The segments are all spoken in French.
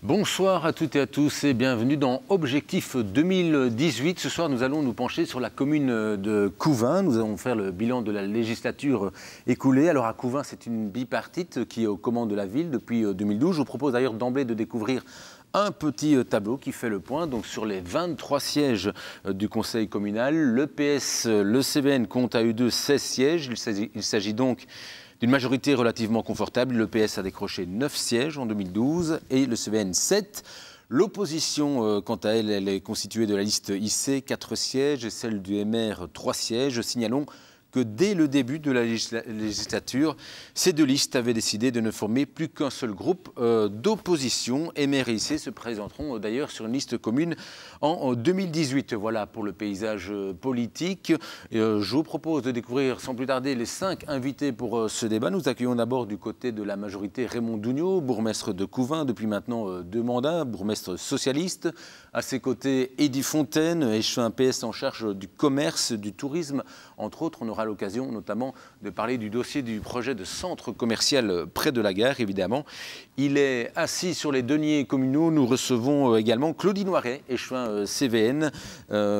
Bonsoir à toutes et à tous et bienvenue dans Objectif 2018. Ce soir, nous allons nous pencher sur la commune de Couvin. Nous allons faire le bilan de la législature écoulée. Alors à Couvin, c'est une bipartite qui est aux commandes de la ville depuis 2012. Je vous propose d'ailleurs d'emblée de découvrir un petit tableau qui fait le point donc sur les 23 sièges du conseil communal. Le PS, le CVN compte à eux deux 16 sièges. Il s'agit donc d'une majorité relativement confortable. Le PS a décroché 9 sièges en 2012 et le CVN 7. L'opposition, quant à elle, elle est constituée de la liste IC, 4 sièges, et celle du MR, 3 sièges. Signalons que dès le début de la législature, ces deux listes avaient décidé de ne former plus qu'un seul groupe d'opposition. MR et IC se présenteront d'ailleurs sur une liste commune en 2018. Voilà pour le paysage politique. Je vous propose de découvrir sans plus tarder les 5 invités pour ce débat. Nous accueillons d'abord du côté de la majorité Raymond Dougnaud, bourgmestre de Couvin depuis maintenant 2 mandats, bourgmestre socialiste. À ses côtés, Eddy Fontaine, échevin PS en charge du commerce, du tourisme. Entre autres, on aura l'occasion notamment de parler du dossier du projet de centre commercial près de la gare, évidemment. Il est assis sur les deniers communaux. Nous recevons également Claudie Noiret, échevin CVN,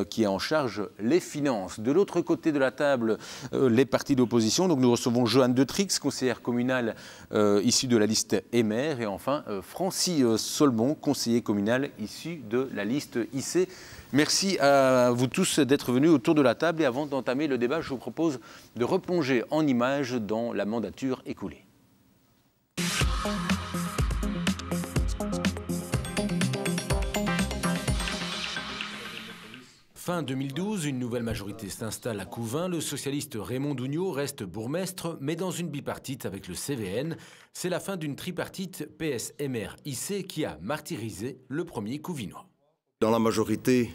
qui est en charge les finances. De l'autre côté de la table, les partis d'opposition. Donc nous recevons Joanne Detrix, conseillère communale issue de la liste MR. Et enfin, Francis Solbon, conseiller communal issu de la liste IC. Merci à vous tous d'être venus autour de la table. Et avant d'entamer le débat, je vous propose de replonger en images dans la mandature écoulée. Fin 2012, une nouvelle majorité s'installe à Couvin. Le socialiste Raymond Dougnaud reste bourgmestre, mais dans une bipartite avec le CVN. C'est la fin d'une tripartite PS-MR-IC qui a martyrisé le premier Couvinois. Dans la majorité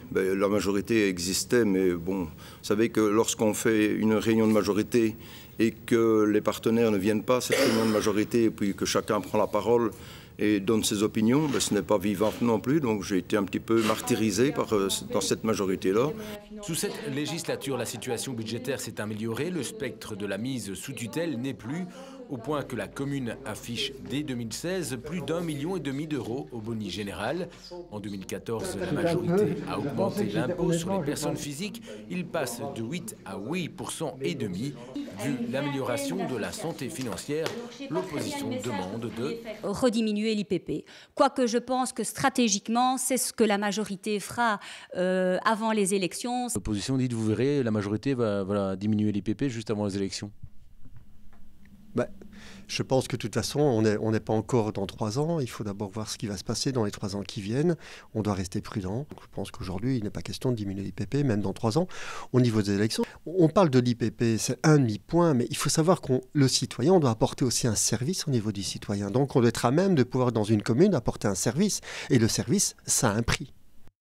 existait, mais bon, vous savez que lorsqu'on fait une réunion de majorité et que les partenaires ne viennent pas à cette réunion de majorité et puis que chacun prend la parole et donne ses opinions, ce n'est pas vivant non plus, donc j'ai été un petit peu martyrisé dans cette majorité-là. Sous cette législature, la situation budgétaire s'est améliorée, le spectre de la mise sous tutelle n'est plus, au point que la commune affiche dès 2016 plus d'1,5 million d'euros au boni général. En 2014, la majorité a augmenté l'impôt sur les personnes physiques. Il passe de 8 à 8,5 %. Vu l'amélioration de la santé financière, l'opposition demande de rediminuer l'IPP. Quoique je pense que stratégiquement, c'est ce que la majorité fera avant les élections. L'opposition dit, vous verrez, la majorité va diminuer l'IPP juste avant les élections. Je pense que de toute façon, on n'est pas encore dans 3 ans. Il faut d'abord voir ce qui va se passer dans les 3 ans qui viennent. On doit rester prudent. Je pense qu'aujourd'hui, il n'est pas question de diminuer l'IPP, même dans 3 ans, au niveau des élections. On parle de l'IPP, c'est un demi-point, mais il faut savoir que le citoyen, on doit apporter aussi un service au niveau du citoyen. Donc on doit être à même de pouvoir, dans une commune, apporter un service. Et le service, ça a un prix.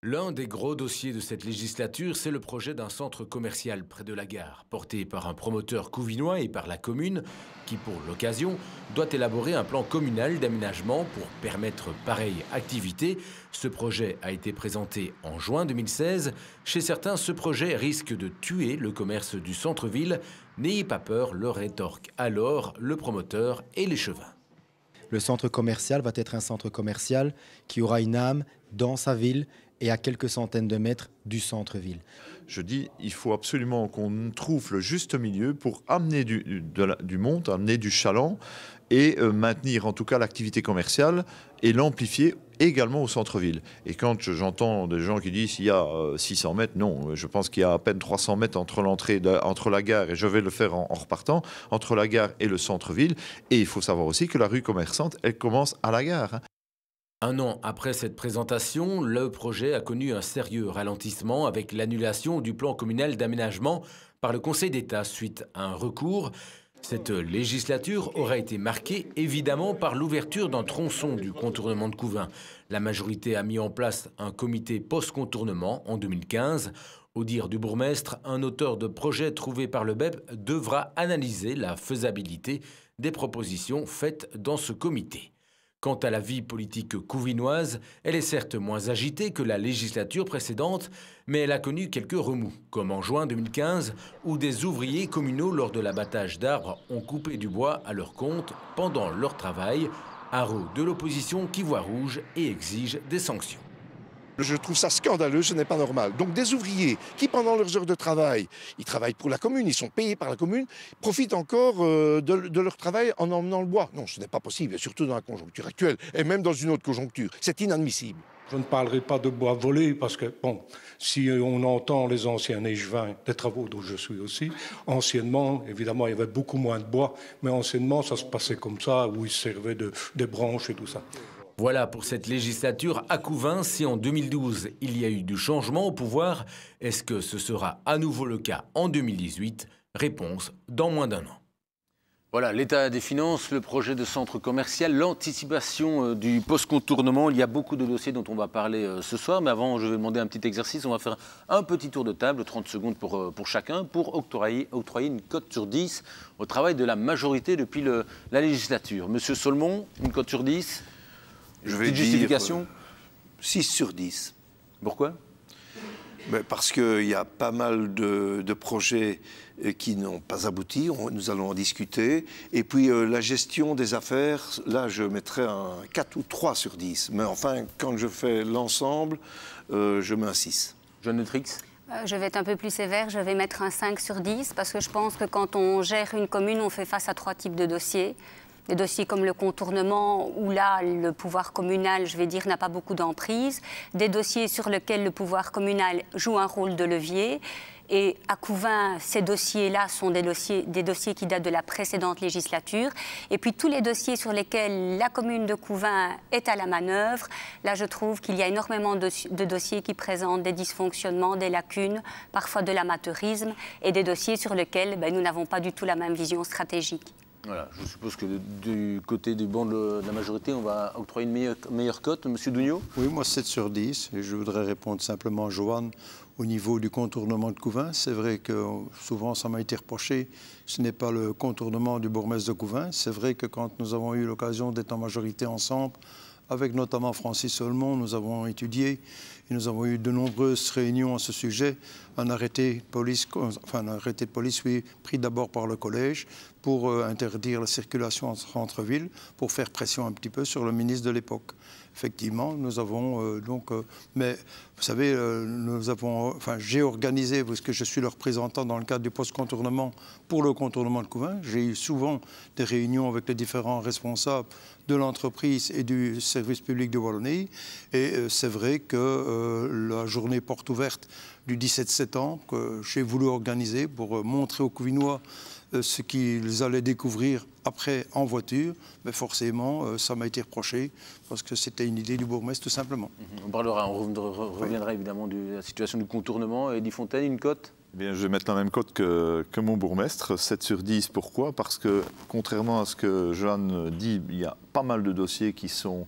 L'un des gros dossiers de cette législature, c'est le projet d'un centre commercial près de la gare, porté par un promoteur couvinois et par la commune, qui pour l'occasion doit élaborer un plan communal d'aménagement pour permettre pareille activité. Ce projet a été présenté en juin 2016. Chez certains, ce projet risque de tuer le commerce du centre-ville. N'ayez pas peur, le rétorque alors le promoteur et l'échevin. Le centre commercial va être un centre commercial qui aura une âme dans sa ville et à quelques centaines de mètres du centre-ville. Je dis, il faut absolument qu'on trouve le juste milieu pour amener du monde, amener du chaland et maintenir en tout cas l'activité commerciale et l'amplifier également au centre-ville. Et quand j'entends des gens qui disent qu'il y a 600 mètres, non, je pense qu'il y a à peine 300 mètres entre la gare, et je vais le faire en repartant, entre la gare et le centre-ville. Et il faut savoir aussi que la rue commerçante, elle commence à la gare. Un an après cette présentation, le projet a connu un sérieux ralentissement avec l'annulation du plan communal d'aménagement par le Conseil d'État suite à un recours. Cette législature aura été marquée évidemment par l'ouverture d'un tronçon du contournement de Couvin. La majorité a mis en place un comité post-contournement en 2015. Au dire du bourgmestre, un auteur de projet trouvé par le BEP devra analyser la faisabilité des propositions faites dans ce comité. Quant à la vie politique couvinoise, elle est certes moins agitée que la législature précédente, mais elle a connu quelques remous, comme en juin 2015, où des ouvriers communaux lors de l'abattage d'arbres ont coupé du bois à leur compte pendant leur travail, haro de l'opposition qui voit rouge et exige des sanctions. Je trouve ça scandaleux, ce n'est pas normal. Donc des ouvriers qui, pendant leurs heures de travail, ils travaillent pour la commune, ils sont payés par la commune, profitent encore de leur travail en emmenant le bois. Non, ce n'est pas possible, surtout dans la conjoncture actuelle, et même dans une autre conjoncture. C'est inadmissible. Je ne parlerai pas de bois volé parce que, bon, si on entend les anciens échevins, des travaux dont je suis aussi, anciennement, évidemment, il y avait beaucoup moins de bois, mais anciennement, ça se passait comme ça, où ils servaient des branches et tout ça. Voilà pour cette législature à Couvin. Si en 2012, il y a eu du changement au pouvoir, est-ce que ce sera à nouveau le cas en 2018? Réponse dans moins d'un an. Voilà, l'état des finances, le projet de centre commercial, l'anticipation du post-contournement. Il y a beaucoup de dossiers dont on va parler ce soir. Mais avant, je vais demander un petit exercice. On va faire un petit tour de table, 30 secondes pour chacun, pour octroyer une cote sur 10 au travail de la majorité depuis la législature. Monsieur Solmon, une cote sur 10? Je vais dire justification 6 sur 10. Pourquoi? Parce qu'il y a pas mal de projets qui n'ont pas abouti, nous allons en discuter. Et puis la gestion des affaires, là je mettrais un 4 ou 3 sur 10. Mais enfin, quand je fais l'ensemble, je mets un 6. Jeanne Trix? Je vais être un peu plus sévère, je vais mettre un 5 sur 10 parce que je pense que quand on gère une commune, on fait face à 3 types de dossiers. Des dossiers comme le contournement, où là, le pouvoir communal, je vais dire, n'a pas beaucoup d'emprise. Des dossiers sur lesquels le pouvoir communal joue un rôle de levier. Et à Couvin, ces dossiers-là sont des dossiers qui datent de la précédente législature. Et puis tous les dossiers sur lesquels la commune de Couvin est à la manœuvre, là je trouve qu'il y a énormément de dossiers qui présentent des dysfonctionnements, des lacunes, parfois de l'amateurisme, et des dossiers sur lesquels nous n'avons pas du tout la même vision stratégique. Voilà, je suppose que du côté du banc de la majorité, on va octroyer une meilleure cote. Monsieur Dougnot? Oui, moi 7 sur 10. Et je voudrais répondre simplement à Joanne au niveau du contournement de Couvin. C'est vrai que souvent ça m'a été reproché. Ce n'est pas le contournement du bourgmestre de Couvin. C'est vrai que quand nous avons eu l'occasion d'être en majorité ensemble, avec notamment Francis Solmon, nous avons étudié et nous avons eu de nombreuses réunions à ce sujet. Un arrêté de police, oui, pris d'abord par le collège pour interdire la circulation en centre-ville, pour faire pression un petit peu sur le ministre de l'époque. Effectivement, nous avons mais vous savez, j'ai organisé, parce que je suis le représentant dans le cadre du post-contournement pour le contournement de Couvin. J'ai eu souvent des réunions avec les différents responsables de l'entreprise et du service public de Wallonie. Et c'est vrai que la journée porte ouverte du 17 septembre, que j'ai voulu organiser pour montrer aux Couvinois ce qu'ils allaient découvrir après en voiture, mais forcément, ça m'a été reproché parce que c'était une idée du bourgmestre tout simplement. On reviendra évidemment de la situation du contournement. Eddy Fontaine, une cote? Eh bien, je vais mettre la même cote que mon bourgmestre, 7 sur 10. Pourquoi? Parce que, contrairement à ce que Jeanne dit, il y a pas mal de dossiers qui sont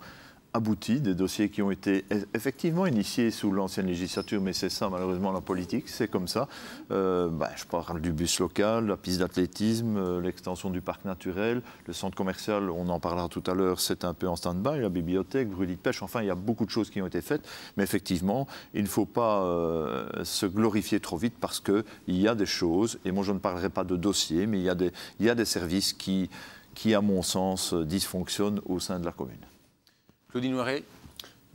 aboutis, des dossiers qui ont été effectivement initiés sous l'ancienne législature, mais c'est ça malheureusement la politique, c'est comme ça. Je parle du bus local, la piste d'athlétisme, l'extension du parc naturel, le centre commercial, on en parlera tout à l'heure, c'est un peu en stand-by, la bibliothèque, brûlis de pêche, enfin il y a beaucoup de choses qui ont été faites, mais effectivement il ne faut pas se glorifier trop vite parce qu'il y a des choses, et moi je ne parlerai pas de dossiers, mais il y a des services qui à mon sens dysfonctionnent au sein de la commune. Claudine Noiret?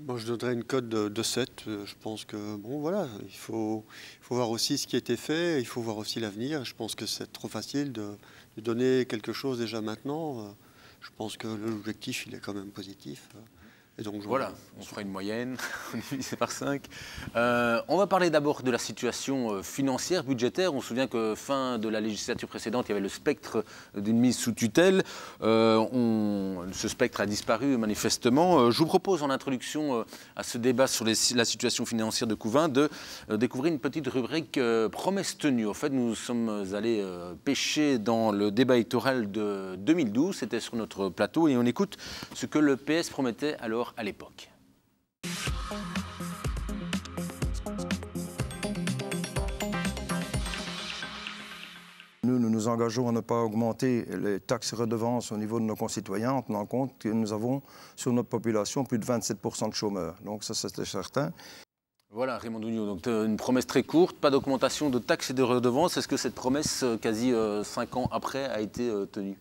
Moi, je donnerais une cote de 7. Je pense que, bon, voilà, il faut voir aussi ce qui a été fait, il faut voir aussi l'avenir. Je pense que c'est trop facile de donner quelque chose déjà maintenant. Je pense que l'objectif, il est quand même positif. Et donc, voilà, on fera une moyenne, on divise par 5. On va parler d'abord de la situation financière, budgétaire. On se souvient que fin de la législature précédente, il y avait le spectre d'une mise sous tutelle. Ce spectre a disparu manifestement. Je vous propose en introduction à ce débat sur la situation financière de Couvin de découvrir une petite rubrique promesse tenue. En fait, nous sommes allés pêcher dans le débat électoral de 2012. C'était sur notre plateau et on écoute ce que le PS promettait alors à l'époque. Nous nous engageons à ne pas augmenter les taxes et redevances au niveau de nos concitoyens en tenant compte que nous avons sur notre population plus de 27% de chômeurs. Donc ça, c'était certain. Voilà, Raymond Dougnaud, donc une promesse très courte, pas d'augmentation de taxes et de redevances. Est-ce que cette promesse, quasi 5 ans après, a été tenue ?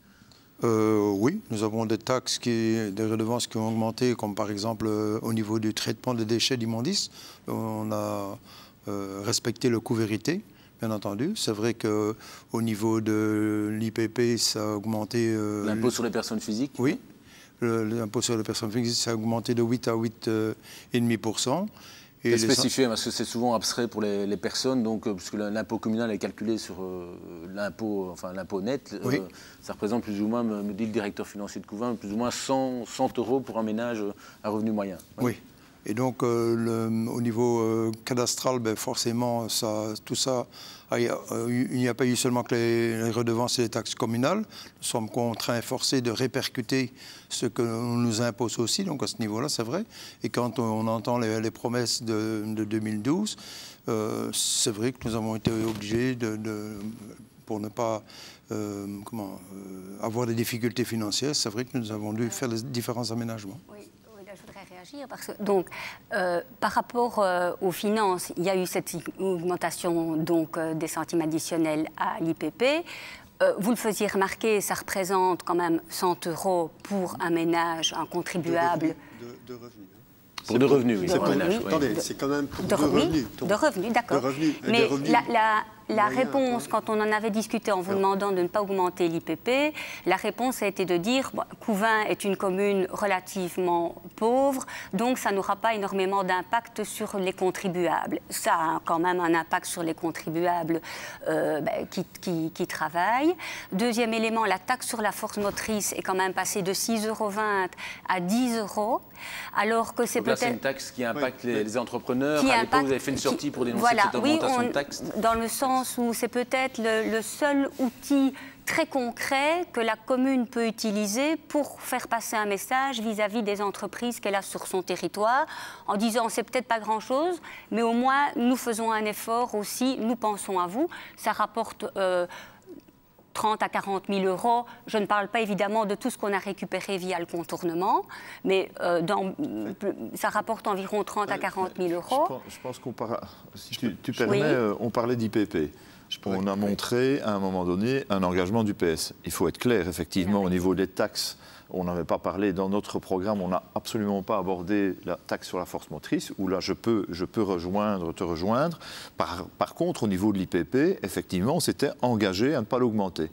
Oui, nous avons des taxes, des redevances qui ont augmenté, comme par exemple au niveau du traitement des déchets d'immondices. On a respecté le coût vérité. Bien entendu, c'est vrai qu'au niveau de l'IPP, ça a augmenté... L'impôt sur les personnes physiques ? Oui, l'impôt sur les personnes physiques, ça a augmenté de 8 à 8,5%. C'est spécifié parce que c'est souvent abstrait pour les personnes, donc, puisque l'impôt communal est calculé sur l'impôt net, oui. Ça représente plus ou moins, me dit le directeur financier de Couvain, plus ou moins 100 € pour un ménage à revenu moyen. Oui. Et donc, au niveau cadastral, ben, forcément, tout ça, il n'y a pas eu seulement que les redevances et les taxes communales. Nous sommes contraints et forcés de répercuter ce que l'on nous impose aussi. Donc, à ce niveau-là, c'est vrai. Et quand on entend les promesses de 2012, c'est vrai que nous avons été obligés pour ne pas avoir des difficultés financières, c'est vrai que nous avons dû faire les différents aménagements. Oui. Je voudrais réagir parce que, donc, par rapport aux finances, il y a eu cette augmentation donc, des centimes additionnels à l'IPP. Vous le faisiez remarquer, ça représente quand même 100 € pour un ménage, un contribuable. De revenus. Pour de revenus, oui. Attendez, c'est quand même pour de revenus. De revenus, d'accord. Mais la réponse, quand on en avait discuté en vous demandant de ne pas augmenter l'IPP, la réponse a été de dire Couvain est une commune relativement pauvre, donc ça n'aura pas énormément d'impact sur les contribuables. Ça a quand même un impact sur les contribuables qui travaillent. Deuxième élément, la taxe sur la force motrice est quand même passée de 6,20 € à 10 €, alors que c'est peut-être... C'est une taxe qui impacte les entrepreneurs. À l'époque, vous avez fait une sortie pour dénoncer cette augmentation de taxe. Dans le sens où c'est peut-être le seul outil très concret que la commune peut utiliser pour faire passer un message vis-à-vis des entreprises qu'elle a sur son territoire, en disant c'est peut-être pas grand-chose, mais au moins nous faisons un effort aussi, nous pensons à vous. Ça rapporte 30 à 40 000 €. Je ne parle pas évidemment de tout ce qu'on a récupéré via le contournement, mais ça rapporte environ 30 à 40 000 €. Je pense qu'on si tu permets, on parlait d'IPP. On a montré à un moment donné un engagement du PS. Il faut être clair, effectivement, au niveau des taxes. On n'avait pas parlé dans notre programme, on n'a absolument pas abordé la taxe sur la force motrice, où là je peux te rejoindre. Par contre, au niveau de l'IPP, effectivement, on s'était engagé à ne pas l'augmenter.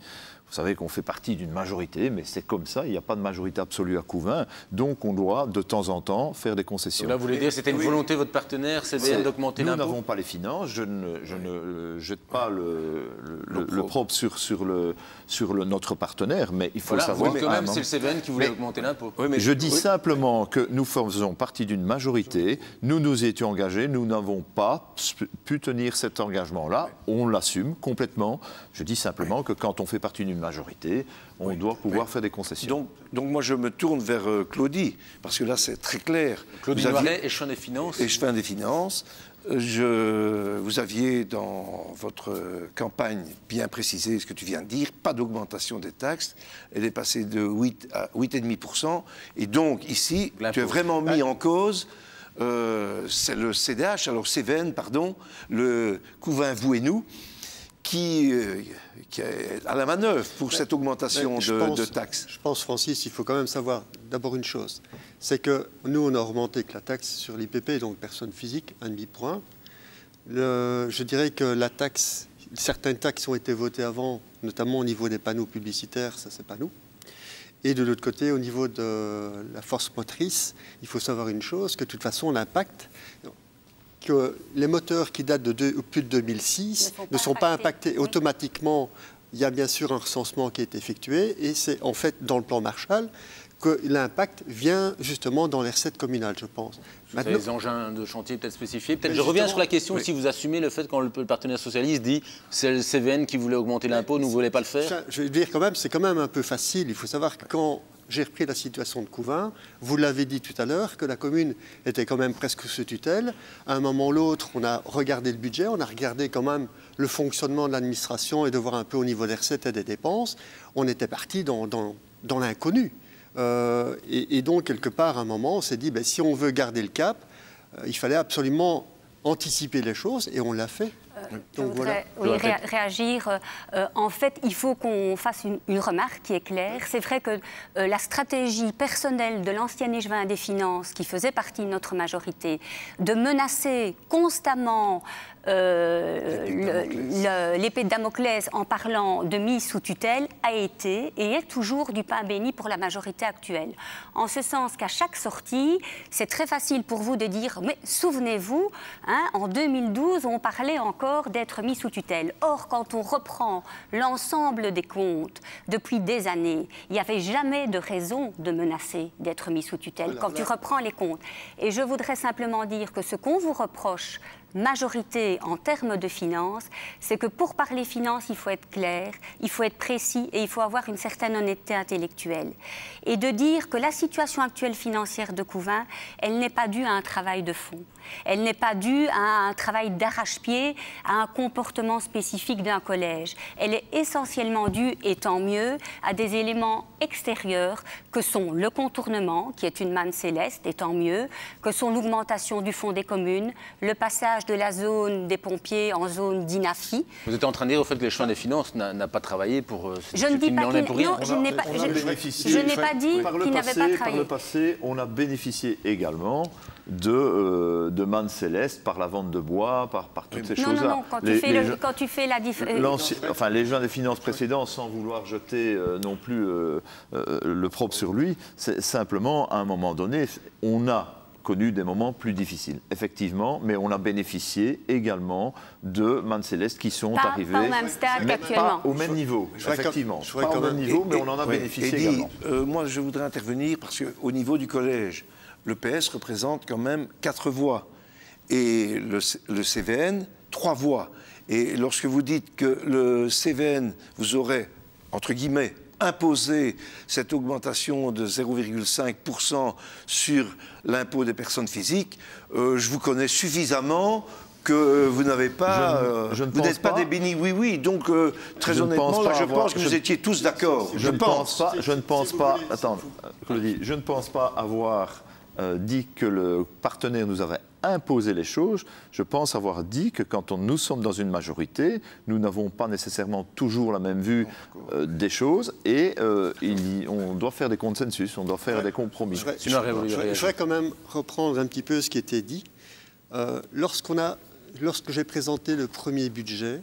Vous savez qu'on fait partie d'une majorité, mais c'est comme ça, il n'y a pas de majorité absolue à Couvain, donc on doit de temps en temps faire des concessions. Donc là, vous voulez dire que c'était une volonté de votre partenaire, CVN, d'augmenter l'impôt ? Nous n'avons pas les finances, je ne jette pas le propre sur notre partenaire, mais il faut savoir... Quand même, c'est le CVN qui voulait augmenter l'impôt. Je dis simplement que nous faisons partie d'une majorité, nous nous étions engagés, nous n'avons pas pu tenir cet engagement-là, on l'assume complètement. Je dis simplement que quand on fait partie d'une majorité, on doit pouvoir faire des concessions. Donc moi je me tourne vers Claudie, parce que là c'est très clair. Claudie Noiret, échevin des finances. Échevin des finances. Vous aviez dans votre campagne bien précisé ce que tu viens de dire, pas d'augmentation des taxes, elle est passée de 8 à 8,5%, et donc ici tu as vraiment mis en cause... c'est le CDH, alors CVN, pardon, le Couvain, vous et nous, qui est à la manœuvre pour cette augmentation de taxes. Je pense, Francis, il faut quand même savoir d'abord une chose. C'est que nous, on a augmenté que la taxe sur l'IPP, donc personne physique, 1,5 point. Je dirais que certaines taxes ont été votées avant, notamment au niveau des panneaux publicitaires, ça c'est pas nous. Et de l'autre côté, au niveau de la force motrice, il faut savoir une chose, que de toute façon, l'impact... que les moteurs qui datent de plus de 2006 ne sont pas impactés automatiquement. Il y a bien sûr un recensement qui est effectué et c'est en fait dans le plan Marshall que l'impact vient justement dans les recettes communales, je pense. Maintenant, les engins de chantier peut-être spécifiés. Je reviens sur la question si vous assumez le fait quand le partenaire socialiste dit c'est le CVN qui voulait augmenter l'impôt, nous ne voulez pas le faire. Je veux dire quand même, c'est quand même un peu facile. Il faut savoir que quand j'ai repris la situation de Couvin. Vous l'avez dit tout à l'heure, que la commune était quand même presque sous tutelle. À un moment ou l'autre, on a regardé le budget, on a regardé quand même le fonctionnement de l'administration et de voir un peu au niveau des recettes et des dépenses. On était parti dans l'inconnu. Et donc, quelque part, à un moment, on s'est dit, si on veut garder le cap, il fallait absolument anticiper les choses, et on l'a fait. Je voudrais réagir. En fait, il faut qu'on fasse une remarque qui est claire. C'est vrai que la stratégie personnelle de l'ancien échevin des Finances, qui faisait partie de notre majorité, de menacer constamment l'épée de Damoclès en parlant de mise sous tutelle, a été et est toujours du pain béni pour la majorité actuelle. En ce sens qu'à chaque sortie, c'est très facile pour vous de dire « mais souvenez-vous, en 2012, on parlait encore d'être mis sous tutelle. » Or, quand on reprend l'ensemble des comptes depuis des années, il n'y avait jamais de raison de menacer d'être mis sous tutelle quand tu reprends les comptes. Et je voudrais simplement dire que ce qu'on vous reproche, majorité en termes de finances, c'est que pour parler finances, il faut être clair, il faut être précis et il faut avoir une certaine honnêteté intellectuelle. Et de dire que la situation actuelle financière de Couvin, elle n'est pas due à un travail de fond. Elle n'est pas due à un travail d'arrache-pied, à un comportement spécifique d'un collège. Elle est essentiellement due, et tant mieux, à des éléments extérieurs que sont le contournement, qui est une manne céleste, et tant mieux, que sont l'augmentation du fonds des communes, le passage de la zone des pompiers en zone d'INAFI. Vous êtes en train de dire au fait que l'échelon des finances n'a pas travaillé pour... Je ne dis pas qu'il... Non, je n'ai pas dit qu'il n'avait pas travaillé. Par le passé, on a bénéficié également de manne céleste par la vente de bois, par toutes ces choses-là. Non, quand tu fais la différence... Enfin, les gens des finances précédents, sans vouloir jeter non plus le propre sur lui, c'est simplement, à un moment donné, on a connu des moments plus difficiles, effectivement, mais on a bénéficié également de mannes célestes qui sont arrivées, pas au même stade mais qu'actuellement. pas au même niveau, effectivement. Pas au même niveau, mais on en a bénéficié également. Moi, je voudrais intervenir parce qu'au niveau du collège, le PS représente quand même 4 voix et le CVN 3 voix. Et lorsque vous dites que le CVN vous aurait, entre guillemets, imposer cette augmentation de 0,5% sur l'impôt des personnes physiques, je vous connais suffisamment que vous n'avez pas, vous n'êtes pas des bénis oui-oui. Donc, très honnêtement, là, je pense que vous étiez tous d'accord. Je ne pense pas, attends, Claudie, je ne pense pas avoir dit que le partenaire nous avait imposé les choses. Je pense avoir dit que quand nous sommes dans une majorité, nous n'avons pas nécessairement toujours la même vue des choses et on doit faire des consensus, on doit faire des compromis. Je voudrais quand même reprendre un petit peu ce qui était dit. Lorsque j'ai présenté le premier budget,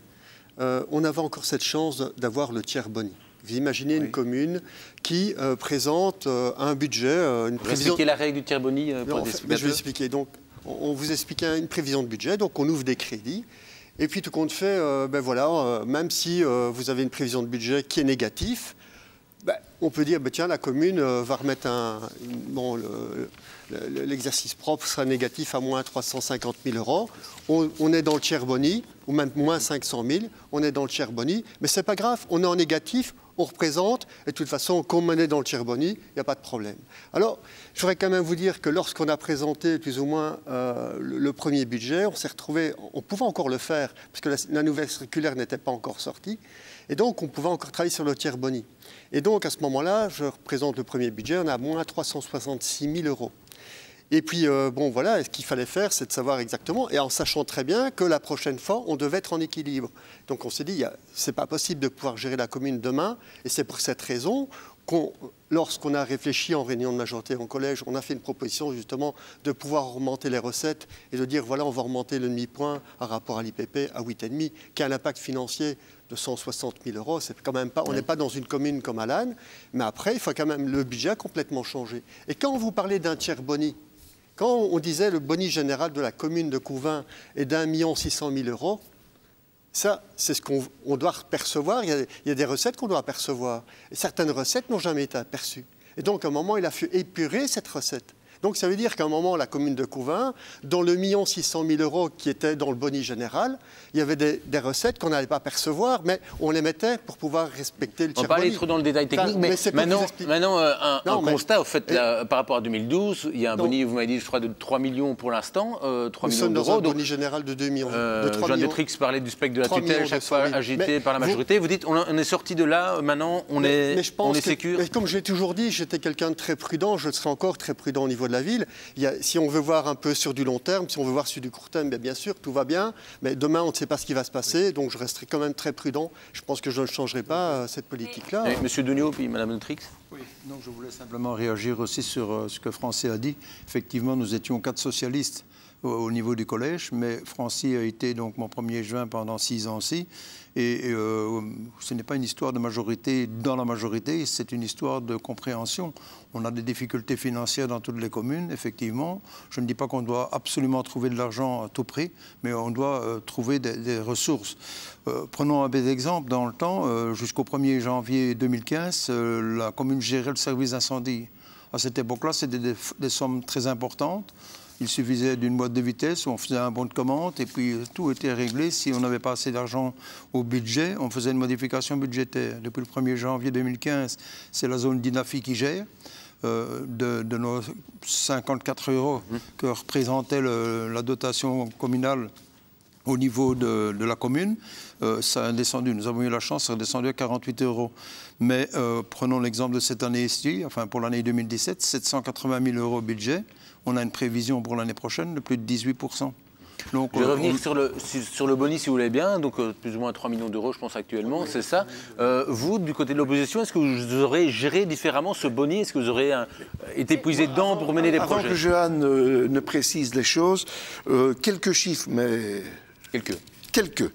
on avait encore cette chance d'avoir le tiers boni. Vous imaginez une commune qui présente un budget, une prévision... Vous expliquez la règle du tiers boni pour je vais expliquer. Donc, on vous explique une prévision de budget, donc on ouvre des crédits. Et puis tout compte fait, même si vous avez une prévision de budget qui est négative, on peut dire, tiens, la commune va remettre l'exercice propre sera négatif à moins 350 000 €. On est dans le tiers boni, ou même moins 500 000, on est dans le tiers boni, mais c'est pas grave, on est en négatif, on représente, et de toute façon, comme on est dans le tiers boni, il n'y a pas de problème. Alors, je voudrais quand même vous dire que lorsqu'on a présenté plus ou moins le premier budget, on s'est retrouvé, on pouvait encore le faire, parce que la nouvelle circulaire n'était pas encore sortie, et donc on pouvait encore travailler sur le tiers boni. Et donc à ce moment-là, je représente le premier budget, on a moins 366 000 €. Et puis, ce qu'il fallait faire, c'est de savoir exactement, et en sachant très bien que la prochaine fois, on devait être en équilibre. Donc on s'est dit, c'est pas possible de pouvoir gérer la commune demain, et c'est pour cette raison lorsqu'on a réfléchi en réunion de majorité en collège, on a fait une proposition justement de pouvoir augmenter les recettes et de dire, voilà, on va remonter le demi-point par rapport à l'IPP à 8,5, qui a un impact financier de 160 000 €. C'est quand même pas, on n'est pas dans une commune comme Alan, mais après, il faut quand même, le budget a complètement changé. Et quand vous parlez d'un tiers boni, quand on disait le boni général de la commune de Couvin est d'1 600 000 €, ça, c'est ce qu'on doit percevoir. Il y a des recettes qu'on doit percevoir. Et certaines recettes n'ont jamais été aperçues. Et donc, à un moment, il a fallu épurer cette recette. Donc ça veut dire qu'à un moment, la commune de Couvin, dans le 1 600 000 € qui était dans le boni général, il y avait des recettes qu'on n'allait pas percevoir, mais on les mettait pour pouvoir respecter le tiers-boni. On va pas aller trop dans le détail technique, mais maintenant un constat, au fait, par rapport à 2012, il y a un boni, vous m'avez dit, je crois, de 3 millions pour l'instant, 3 millions d'euros. Nous sommes dans un boni général de 2 millions. Jean Detrix parlait du spectre de la tutelle, chaque fois agité par la majorité. Vous dites, on est sorti de là, maintenant, on est sécure. Mais comme j'ai toujours dit, j'étais quelqu'un de très prudent, je serai encore très prudent au niveau de la ville. Si on veut voir un peu sur du long terme, si on veut voir sur du court terme, bien sûr, tout va bien. Mais demain, on ne sait pas ce qui va se passer, donc je resterai quand même très prudent. Je pense que je ne changerai pas cette politique-là. Monsieur Degnaud, puis Madame Detrix. Oui, donc je voulais simplement réagir aussi sur ce que Francis a dit. Effectivement, nous étions 4 socialistes au niveau du collège, mais Francis a été donc mon premier juin pendant 6 ans aussi. Et ce n'est pas une histoire de majorité dans la majorité, c'est une histoire de compréhension. On a des difficultés financières dans toutes les communes, effectivement. Je ne dis pas qu'on doit absolument trouver de l'argent à tout prix, mais on doit trouver des ressources. Prenons un bel exemple. Dans le temps, jusqu'au 1er janvier 2015, la commune gérait le service d'incendie. À cette époque-là, c'était des sommes très importantes. Il suffisait d'une boîte de vitesse où on faisait un bon de commande et puis tout était réglé. Si on n'avait pas assez d'argent au budget, on faisait une modification budgétaire. Depuis le 1er janvier 2015, c'est la zone d'INAFI qui gère. De nos 54 € que représentait la dotation communale au niveau de la commune, ça a descendu. Nous avons eu la chance, ça a descendu à 48 €. Mais prenons l'exemple de cette année-ci, enfin pour l'année 2017, 780 000 € budget. On a une prévision pour l'année prochaine de plus de 18%. Donc, je vais revenir sur le boni, si vous voulez bien, donc plus ou moins 3 millions d'euros, je pense, actuellement, c'est ça. Vous, du côté de l'opposition, est-ce que vous aurez géré différemment ce boni? Est-ce que vous aurez été puisé dedans pour mener des projets? Avant que Johan ne précise les choses, quelques chiffres, mais... Quelques.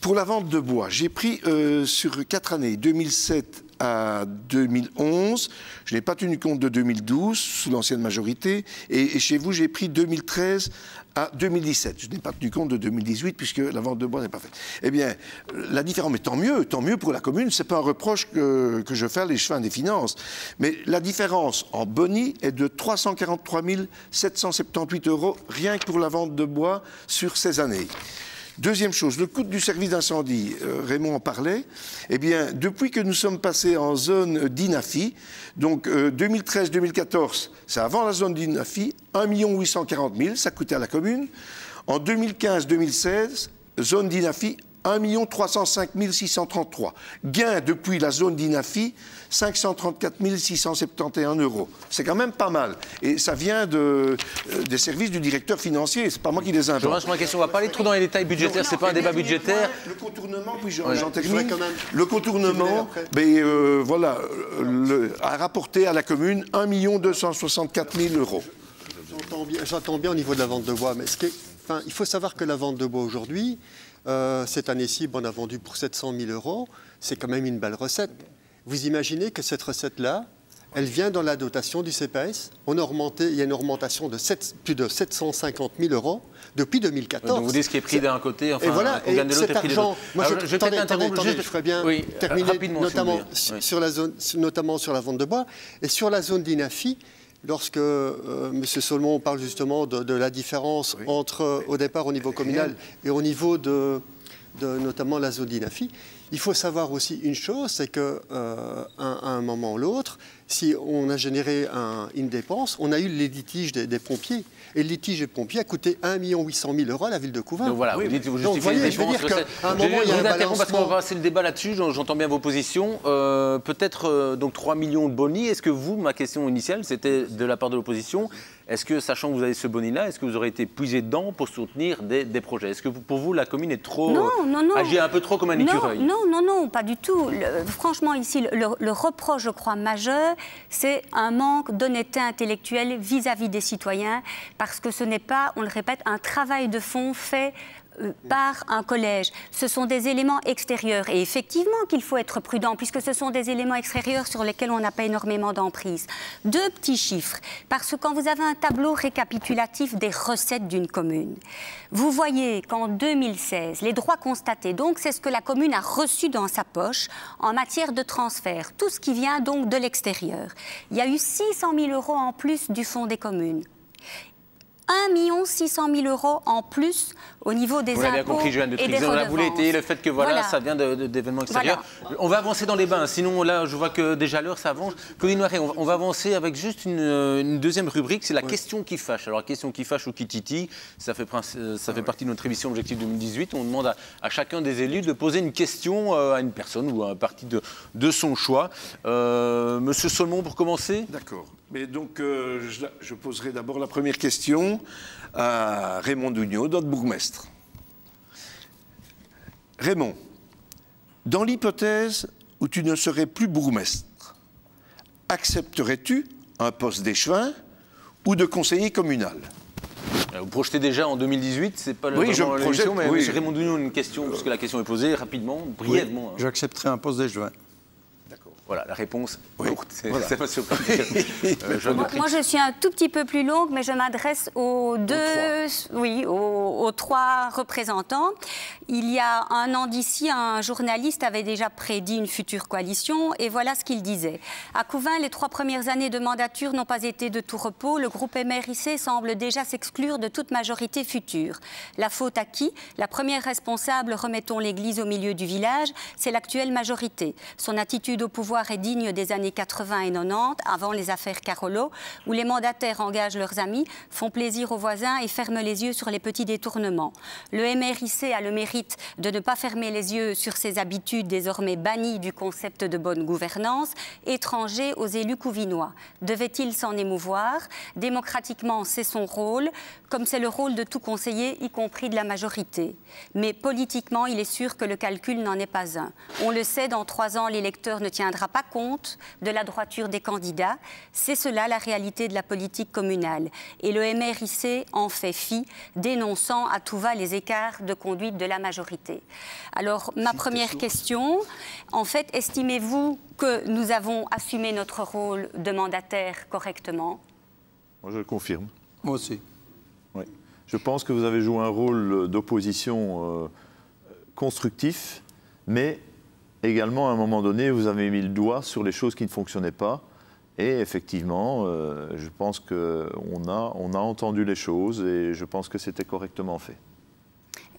Pour la vente de bois, j'ai pris sur 4 années, 2007 à 2011, je n'ai pas tenu compte de 2012, sous l'ancienne majorité, et chez vous, j'ai pris 2013 à 2017. Je n'ai pas tenu compte de 2018, puisque la vente de bois n'est pas faite. Eh bien, la différence, mais tant mieux pour la commune, ce n'est pas un reproche que je fais à l'échevin des finances, mais la différence en boni est de 343 778 € rien que pour la vente de bois sur ces années. Deuxième chose, le coût du service d'incendie, Raymond en parlait, eh bien, depuis que nous sommes passés en zone d'INAFI, donc 2013-2014, c'est avant la zone d'INAFI, 1 840 000, ça coûtait à la commune. En 2015-2016, zone d'INAFI, 1 305 633. Gain depuis la zone d'INAFI, 534 671 €. C'est quand même pas mal. Et ça vient des services du directeur financier. C'est pas moi qui les invente. Je reviens sur ma question. On va pas aller trop dans les détails budgétaires. C'est pas un débat budgétaire. Le contournement, puis j'en termine. Le contournement, voilà, a rapporté à la commune 1 264 000 €. J'entends bien au niveau de la vente de bois, mais il faut savoir que la vente de bois aujourd'hui, cette année-ci, on a vendu pour 700 000 €. C'est quand même une belle recette. Vous imaginez que cette recette-là, elle vient dans la dotation du CPS. Il y a une augmentation de plus de 750 000 € depuis 2014. Donc vous dites ce qui est pris d'un côté, enfin, et voilà, et cet argent, moi je ferais bien terminer notamment sur la vente de bois et sur la zone d'INAFI. Lorsque M. Solomon parle justement de la différence entre, au départ, au niveau communal et au niveau de notamment la zone d'INAFI, il faut savoir aussi une chose, c'est qu'à un moment ou l'autre, si on a généré une dépense, on a eu les litiges des pompiers. Et le litige des pompiers a coûté 1 800 000 € à la ville de Couvin. Donc voilà, vous justifiez les dépenses. À un moment, il y a un balancement. Parce qu'on va passer le débat là-dessus, j'entends bien vos positions. Peut-être donc 3 millions de boni. Est-ce que vous, ma question initiale, c'était de la part de l'opposition, est-ce que, sachant que vous avez ce boni-là, est-ce que vous aurez été puisé dedans pour soutenir des projets? Est-ce que pour vous, la commune est trop... agit un peu trop comme un écureuil? Non, pas du tout. Franchement, ici, le reproche, je crois, majeur, c'est un manque d'honnêteté intellectuelle vis-à-vis des citoyens, parce que ce n'est pas, on le répète, un travail de fond fait par un collège. Ce sont des éléments extérieurs. Et effectivement qu'il faut être prudent, puisque ce sont des éléments extérieurs sur lesquels on n'a pas énormément d'emprise. 2 petits chiffres, parce que quand vous avez un tableau récapitulatif des recettes d'une commune, vous voyez qu'en 2016, les droits constatés, donc c'est ce que la commune a reçu dans sa poche en matière de transfert, tout ce qui vient donc de l'extérieur. Il y a eu 600 000 € en plus du fonds des communes. 1 600 000 € en plus au niveau des impôts. Vous l'avez bien compris, Joanne de Trix. On a voulu étayer le fait que voilà, ça vient d'événements extérieurs. Voilà. On va avancer dans les bains, sinon là je vois que déjà l'heure ça avance. Claudine Noiret, on va avancer avec juste une deuxième rubrique, c'est la question qui fâche. Alors la question qui fâche ou qui titille, ça fait partie de notre émission Objectif 2018. On demande à chacun des élus de poser une question à une personne ou à un parti de son choix. Monsieur Solmon pour commencer. D'accord. Mais donc, je poserai d'abord la première question à Raymond Dugnot, notre bourgmestre. Raymond, dans l'hypothèse où tu ne serais plus bourgmestre, accepterais-tu un poste d'échevin ou de conseiller communal? Vous projetez déjà en 2018, c'est pas l'émission, mais oui. Raymond Dugnot, une question, parce que la question est posée rapidement, brièvement. Oui, j'accepterai un poste d'échevin. Voilà, la réponse, oui. C'est pas surpris. Moi, je suis un tout petit peu plus longue, mais je m'adresse aux trois représentants. Il y a un an d'ici, un journaliste avait déjà prédit une future coalition, et voilà ce qu'il disait. À Couvain, les 3 premières années de mandature n'ont pas été de tout repos. Le groupe MRIC semble déjà s'exclure de toute majorité future. La faute à qui? La première responsable, remettons l'église au milieu du village, c'est l'actuelle majorité. Son attitude au pouvoir est digne des années 80 et 90, avant les affaires Carolo, où les mandataires engagent leurs amis, font plaisir aux voisins et ferment les yeux sur les petits détournements. Le MRIC a le mérite de ne pas fermer les yeux sur ses habitudes désormais bannies du concept de bonne gouvernance, étranger aux élus couvinois. Devait-il s'en émouvoir? Démocratiquement, c'est son rôle, comme c'est le rôle de tout conseiller, y compris de la majorité. Mais politiquement, il est sûr que le calcul n'en est pas un. On le sait, dans 3 ans, l'électeur ne tiendra pas compte de la droiture des candidats. C'est cela la réalité de la politique communale. Et le MRIC en fait fi, dénonçant à tout va les écarts de conduite de la majorité. Alors, ma première question, en fait, estimez-vous que nous avons assumé notre rôle de mandataire correctement? Moi, je le confirme. Moi aussi. Oui. Je pense que vous avez joué un rôle d'opposition constructif, mais également, à un moment donné, vous avez mis le doigt sur les choses qui ne fonctionnaient pas. Et effectivement, je pense qu'on a entendu les choses et je pense que c'était correctement fait.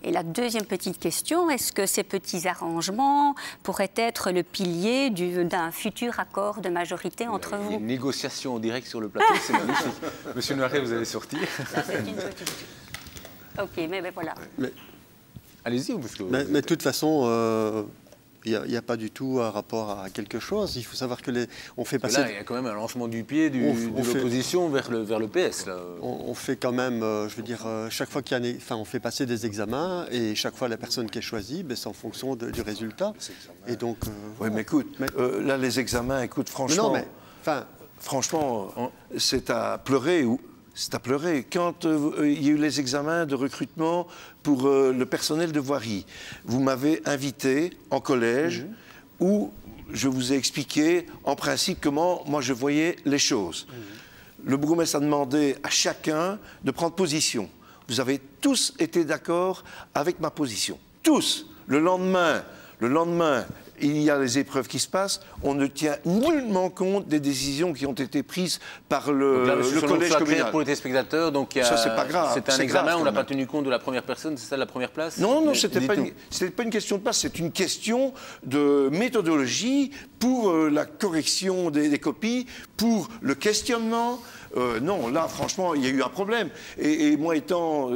Et la deuxième petite question, est-ce que ces petits arrangements pourraient être le pilier d'un futur accord de majorité entre vous? Une négociation en direct sur le plateau, c'est magnifique. Monsieur Noiret, vous allez sortir. C'est une petite... Ok, mais voilà. Allez-y. Mais de toute façon... Il n'y a pas du tout un rapport à quelque chose. Il faut savoir que on fait passer... Là, il y a quand même un lancement du pied de l'opposition vers le PS. Là. On fait quand même, je veux dire, chaque fois qu'il y a on fait passer des examens et chaque fois la personne qui est choisie, c'est en fonction du résultat. Et donc, oui, mais écoute, là les examens, écoute, franchement, franchement, c'est à pleurer. C'est à pleurer. Quand il y a eu les examens de recrutement pour le personnel de voirie, vous m'avez invité en collège où je vous ai expliqué en principe comment moi je voyais les choses. Le bourgmestre a demandé à chacun de prendre position. Vous avez tous été d'accord avec ma position. Tous. Le lendemain, il y a les épreuves qui se passent, on ne tient nullement compte des décisions qui ont été prises par le collège communal. Pour les téléspectateurs, donc ça, c'est pas grave. C'est un examen, on n'a pas tenu compte de la première personne, c'est ça la première place? Non, c'était pas une question de place, c'est une question de méthodologie pour la correction des copies, pour le questionnement. Non, là, franchement, il y a eu un problème. Et moi, étant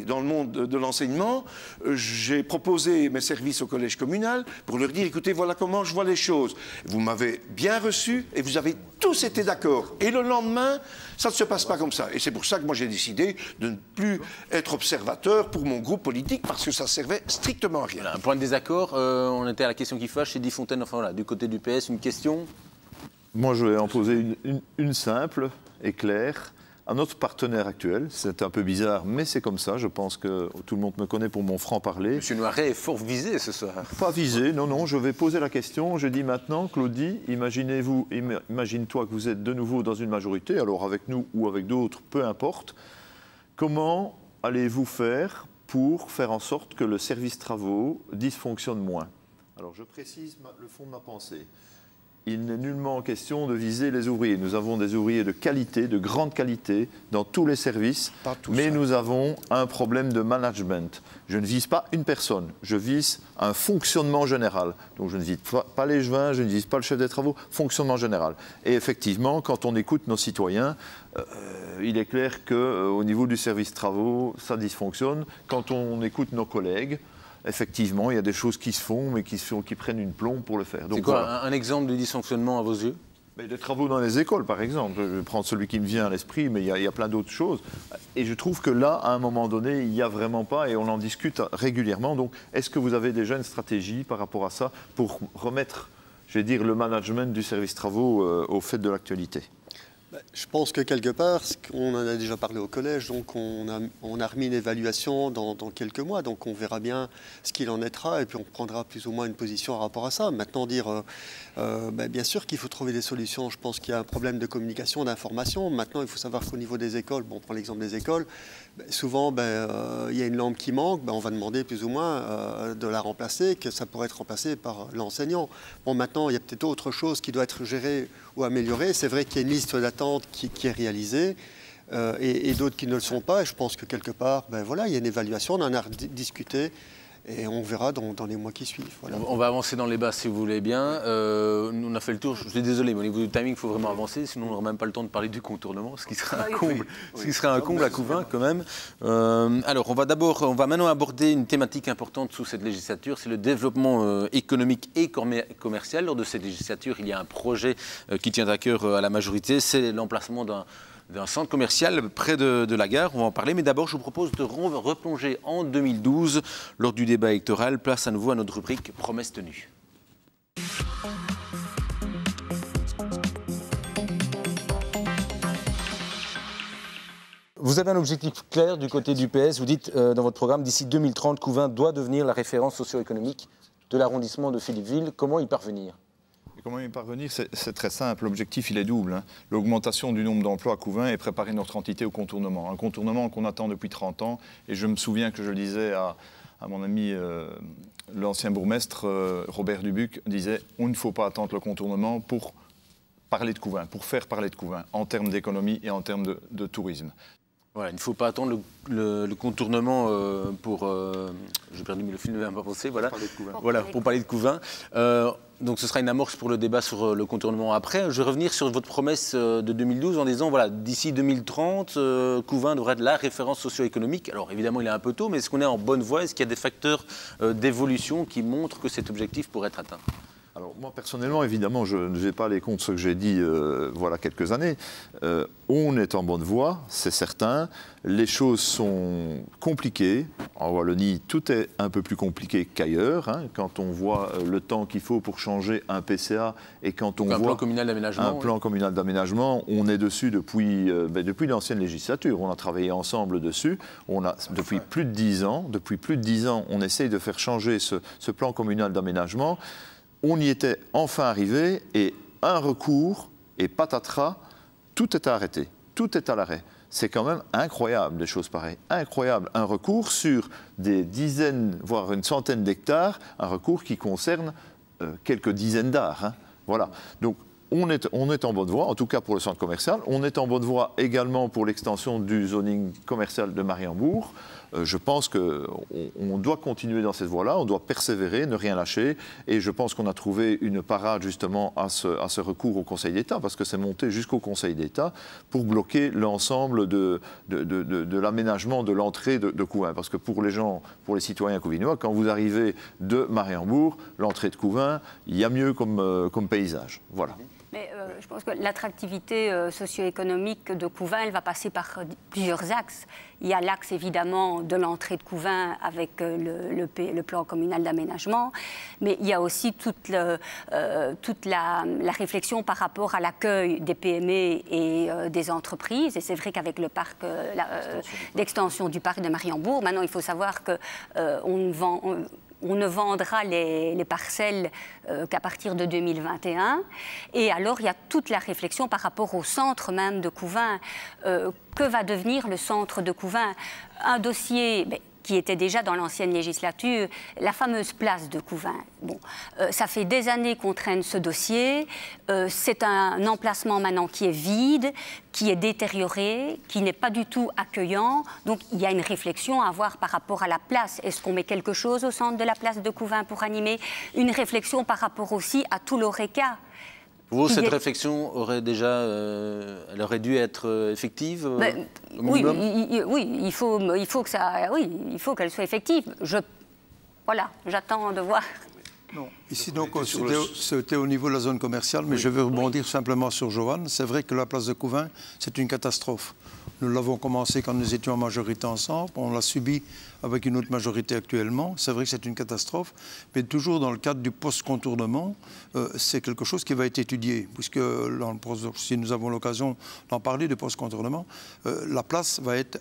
dans le monde de l'enseignement, j'ai proposé mes services au collège communal pour leur dire, écoutez, voilà comment je vois les choses. Vous m'avez bien reçu et vous avez tous été d'accord. Et le lendemain, ça ne se passe pas comme ça. Et c'est pour ça que moi, j'ai décidé de ne plus être observateur pour mon groupe politique parce que ça servait strictement à rien. Voilà, un point de désaccord, on était à la question qui fâche, c'est Guy Fontaine, enfin voilà, du côté du PS, une question. Moi, je vais en poser une simple et claire. à notre partenaire actuel. C'est un peu bizarre, mais c'est comme ça. Je pense que tout le monde me connaît pour mon franc-parler. Monsieur Noiret est fort visé ce soir. Pas visé, non, je vais poser la question. Je dis maintenant, Claudie, imagine-toi que vous êtes de nouveau dans une majorité, alors avec nous ou avec d'autres, peu importe. Comment allez-vous faire pour faire en sorte que le service travaux dysfonctionne moins? Alors je précise le fond de ma pensée. Il n'est nullement question de viser les ouvriers. Nous avons des ouvriers de qualité, de grande qualité, dans tous les services, mais nous avons un problème de management. Je ne vise pas une personne, je vise un fonctionnement général. Donc je ne vise pas les joints, je ne vise pas le chef des travaux, fonctionnement général. Et effectivement, quand on écoute nos citoyens, il est clair qu'au niveau du service travaux, ça dysfonctionne. Quand on écoute nos collègues, effectivement, il y a des choses qui se font, mais qui prennent une plombe pour le faire. C'est quoi un exemple de dysfonctionnement à vos yeux? Des travaux dans les écoles, par exemple. Je vais prendre celui qui me vient à l'esprit, mais il y a plein d'autres choses. Et je trouve que là, à un moment donné, il n'y a vraiment pas, et on en discute régulièrement. Donc, est-ce que vous avez déjà une stratégie par rapport à ça pour remettre, je vais dire, le management du service travaux au fait de l'actualité? Je pense que quelque part, on en a déjà parlé au collège, donc on a remis une évaluation dans quelques mois, donc on verra bien ce qu'il en être et puis on prendra plus ou moins une position par rapport à ça. Maintenant, bien sûr qu'il faut trouver des solutions. Je pense qu'il y a un problème de communication, d'information. Maintenant, il faut savoir qu'au niveau des écoles, on prend l'exemple des écoles, souvent il y a une lampe qui manque, on va demander plus ou moins de la remplacer, que ça pourrait être remplacé par l'enseignant. Bon, maintenant, il y a peut-être autre chose qui doit être gérée ou améliorée. C'est vrai qu'il y a une liste d'attente qui est réalisée et d'autres qui ne le sont pas. Et je pense que quelque part, il y a une évaluation, on en a discuté. Et on verra dans les mois qui suivent. Voilà. On va avancer dans les bas si vous voulez bien. On a fait le tour, je suis désolé, mais au niveau du timing, il faut vraiment avancer, sinon on n'aura même pas le temps de parler du contournement, ce qui serait un comble, à Couvain quand même. Alors on va maintenant aborder une thématique importante sous cette législature, c'est le développement économique et commercial. Lors de cette législature, il y a un projet qui tient à cœur à la majorité, c'est l'emplacement d'un centre commercial près de la gare. On va en parler, mais d'abord, je vous propose de replonger en 2012 lors du débat électoral. Place à nouveau à notre rubrique Promesses tenues. Vous avez un objectif clair du côté du PS. Vous dites dans votre programme, d'ici 2030, Couvain doit devenir la référence socio-économique de l'arrondissement de Philippeville. Comment y parvenir ? Comment y parvenir? C'est très simple. L'objectif, il est double. L'augmentation du nombre d'emplois à Couvain et préparer notre entité au contournement. Un contournement qu'on attend depuis 30 ans. Et je me souviens que je le disais à mon ami, l'ancien bourgmestre Robert Dubuc, disait « On ne faut pas attendre le contournement pour parler de Couvain, pour faire parler de Couvain, en termes d'économie et en termes de tourisme. » Voilà, il ne faut pas attendre le contournement pour... J'ai perdu le film, même pas pensé, voilà. Pour parler de Couvain. Donc ce sera une amorce pour le débat sur le contournement après. Je vais revenir sur votre promesse de 2012 en disant, voilà, d'ici 2030, Couvain devrait être la référence socio-économique. Alors évidemment, il est un peu tôt, mais est-ce qu'on est en bonne voie? Est-ce qu'il y a des facteurs d'évolution qui montrent que cet objectif pourrait être atteint? Alors moi personnellement, évidemment, je ne vais pas aller contre ce que j'ai dit voilà quelques années. On est en bonne voie, c'est certain. Les choses sont compliquées. En Wallonie, tout est un peu plus compliqué qu'ailleurs. Quand on voit le temps qu'il faut pour changer un PCA et quand on voit plan communal d'aménagement, un plan communal d'aménagement, on est dessus depuis l'ancienne législature. On a travaillé ensemble dessus. Depuis plus de 10 ans. Depuis plus de 10 ans, on essaye de faire changer ce plan communal d'aménagement. On y était enfin arrivé et un recours et patatras, tout est arrêté, tout est à l'arrêt. C'est quand même incroyable des choses pareilles, incroyable. Un recours sur des dizaines, voire une centaine d'hectares, un recours qui concerne quelques dizaines d'arts. Voilà. Donc on est en bonne voie, en tout cas pour le centre commercial. On est en bonne voie également pour l'extension du zoning commercial de Mariembourg. Je pense qu'on doit continuer dans cette voie-là, on doit persévérer, ne rien lâcher. Et je pense qu'on a trouvé une parade justement à ce recours au Conseil d'État, parce que c'est monté jusqu'au Conseil d'État pour bloquer l'ensemble de l'aménagement de l'entrée de Couvain. Parce que pour les citoyens couvinois, quand vous arrivez de Mariembourg, l'entrée de Couvain, il y a mieux comme paysage. Voilà. Mais je pense que l'attractivité socio-économique de Couvain, elle va passer par plusieurs axes. Il y a l'axe évidemment de l'entrée de Couvain avec le plan communal d'aménagement, mais il y a aussi toute la réflexion par rapport à l'accueil des PME et des entreprises. Et c'est vrai qu'avec le parc d'extension du parc de Mariembourg, maintenant il faut savoir qu'on ne vendra les parcelles qu'à partir de 2021. Et alors, il y a toute la réflexion par rapport au centre même de Couvain. Que va devenir le centre de Couvain? Un dossier qui était déjà dans l'ancienne législature, la fameuse place de Couvain. Bon, ça fait des années qu'on traîne ce dossier. C'est un emplacement maintenant qui est vide, qui est détérioré, qui n'est pas du tout accueillant. Donc il y a une réflexion à avoir par rapport à la place. Est-ce qu'on met quelque chose au centre de la place de Couvain pour animer? Une réflexion par rapport aussi à tout l'ORECA. Pour vous, cette réflexion aurait déjà, elle aurait dû être effective oui, il faut qu'elle soit effective. Voilà, j'attends de voir. Non. Ici, donc, c'était au niveau de la zone commerciale, mais je vais rebondir simplement sur Joanne. C'est vrai que la place de Couvain, c'est une catastrophe. Nous l'avons commencé quand nous étions en majorité ensemble, on l'a subi avec une autre majorité actuellement. C'est vrai que c'est une catastrophe, mais toujours dans le cadre du post-contournement, c'est quelque chose qui va être étudié, puisque si nous avons l'occasion d'en parler du post-contournement, la place va être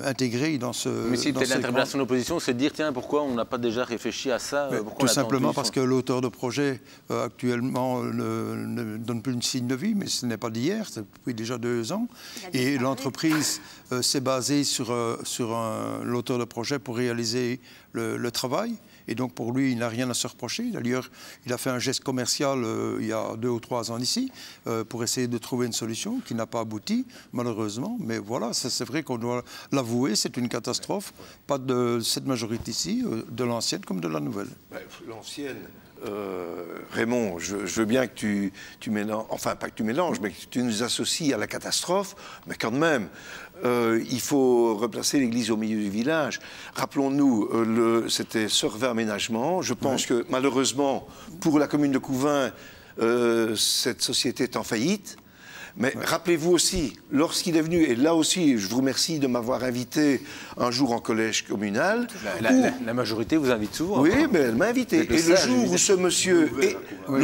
intégrée dans ce... Mais si l'interpellation de l'opposition, c'est de dire, tiens, pourquoi on n'a pas déjà réfléchi à ça? Tout simplement parce que l'auteur de projet actuellement ne donne plus de signe de vie, mais ce n'est pas d'hier, c'est depuis déjà 2 ans. Et l'entreprise s'est basée sur l'auteur de projet pour réaliser le travail. Et donc pour lui, il n'a rien à se reprocher. D'ailleurs, il a fait un geste commercial il y a 2 ou 3 ans ici pour essayer de trouver une solution qui n'a pas abouti, malheureusement. Mais voilà, c'est vrai qu'on doit l'avouer, c'est une catastrophe. Pas de cette majorité ici, de l'ancienne comme de la nouvelle. L'ancienne... Raymond, je veux bien que tu mélanges, enfin pas que tu mélanges, mais que tu nous associes à la catastrophe, mais quand même, il faut replacer l'église au milieu du village. Rappelons-nous, c'était Sorvet Aménagement. Je pense que malheureusement, pour la commune de Couvain, cette société est en faillite. Mais rappelez-vous aussi, lorsqu'il est venu, et là aussi, je vous remercie de m'avoir invité un jour en collège communal. La majorité vous invite souvent. Oui, mais elle m'a invité. Et le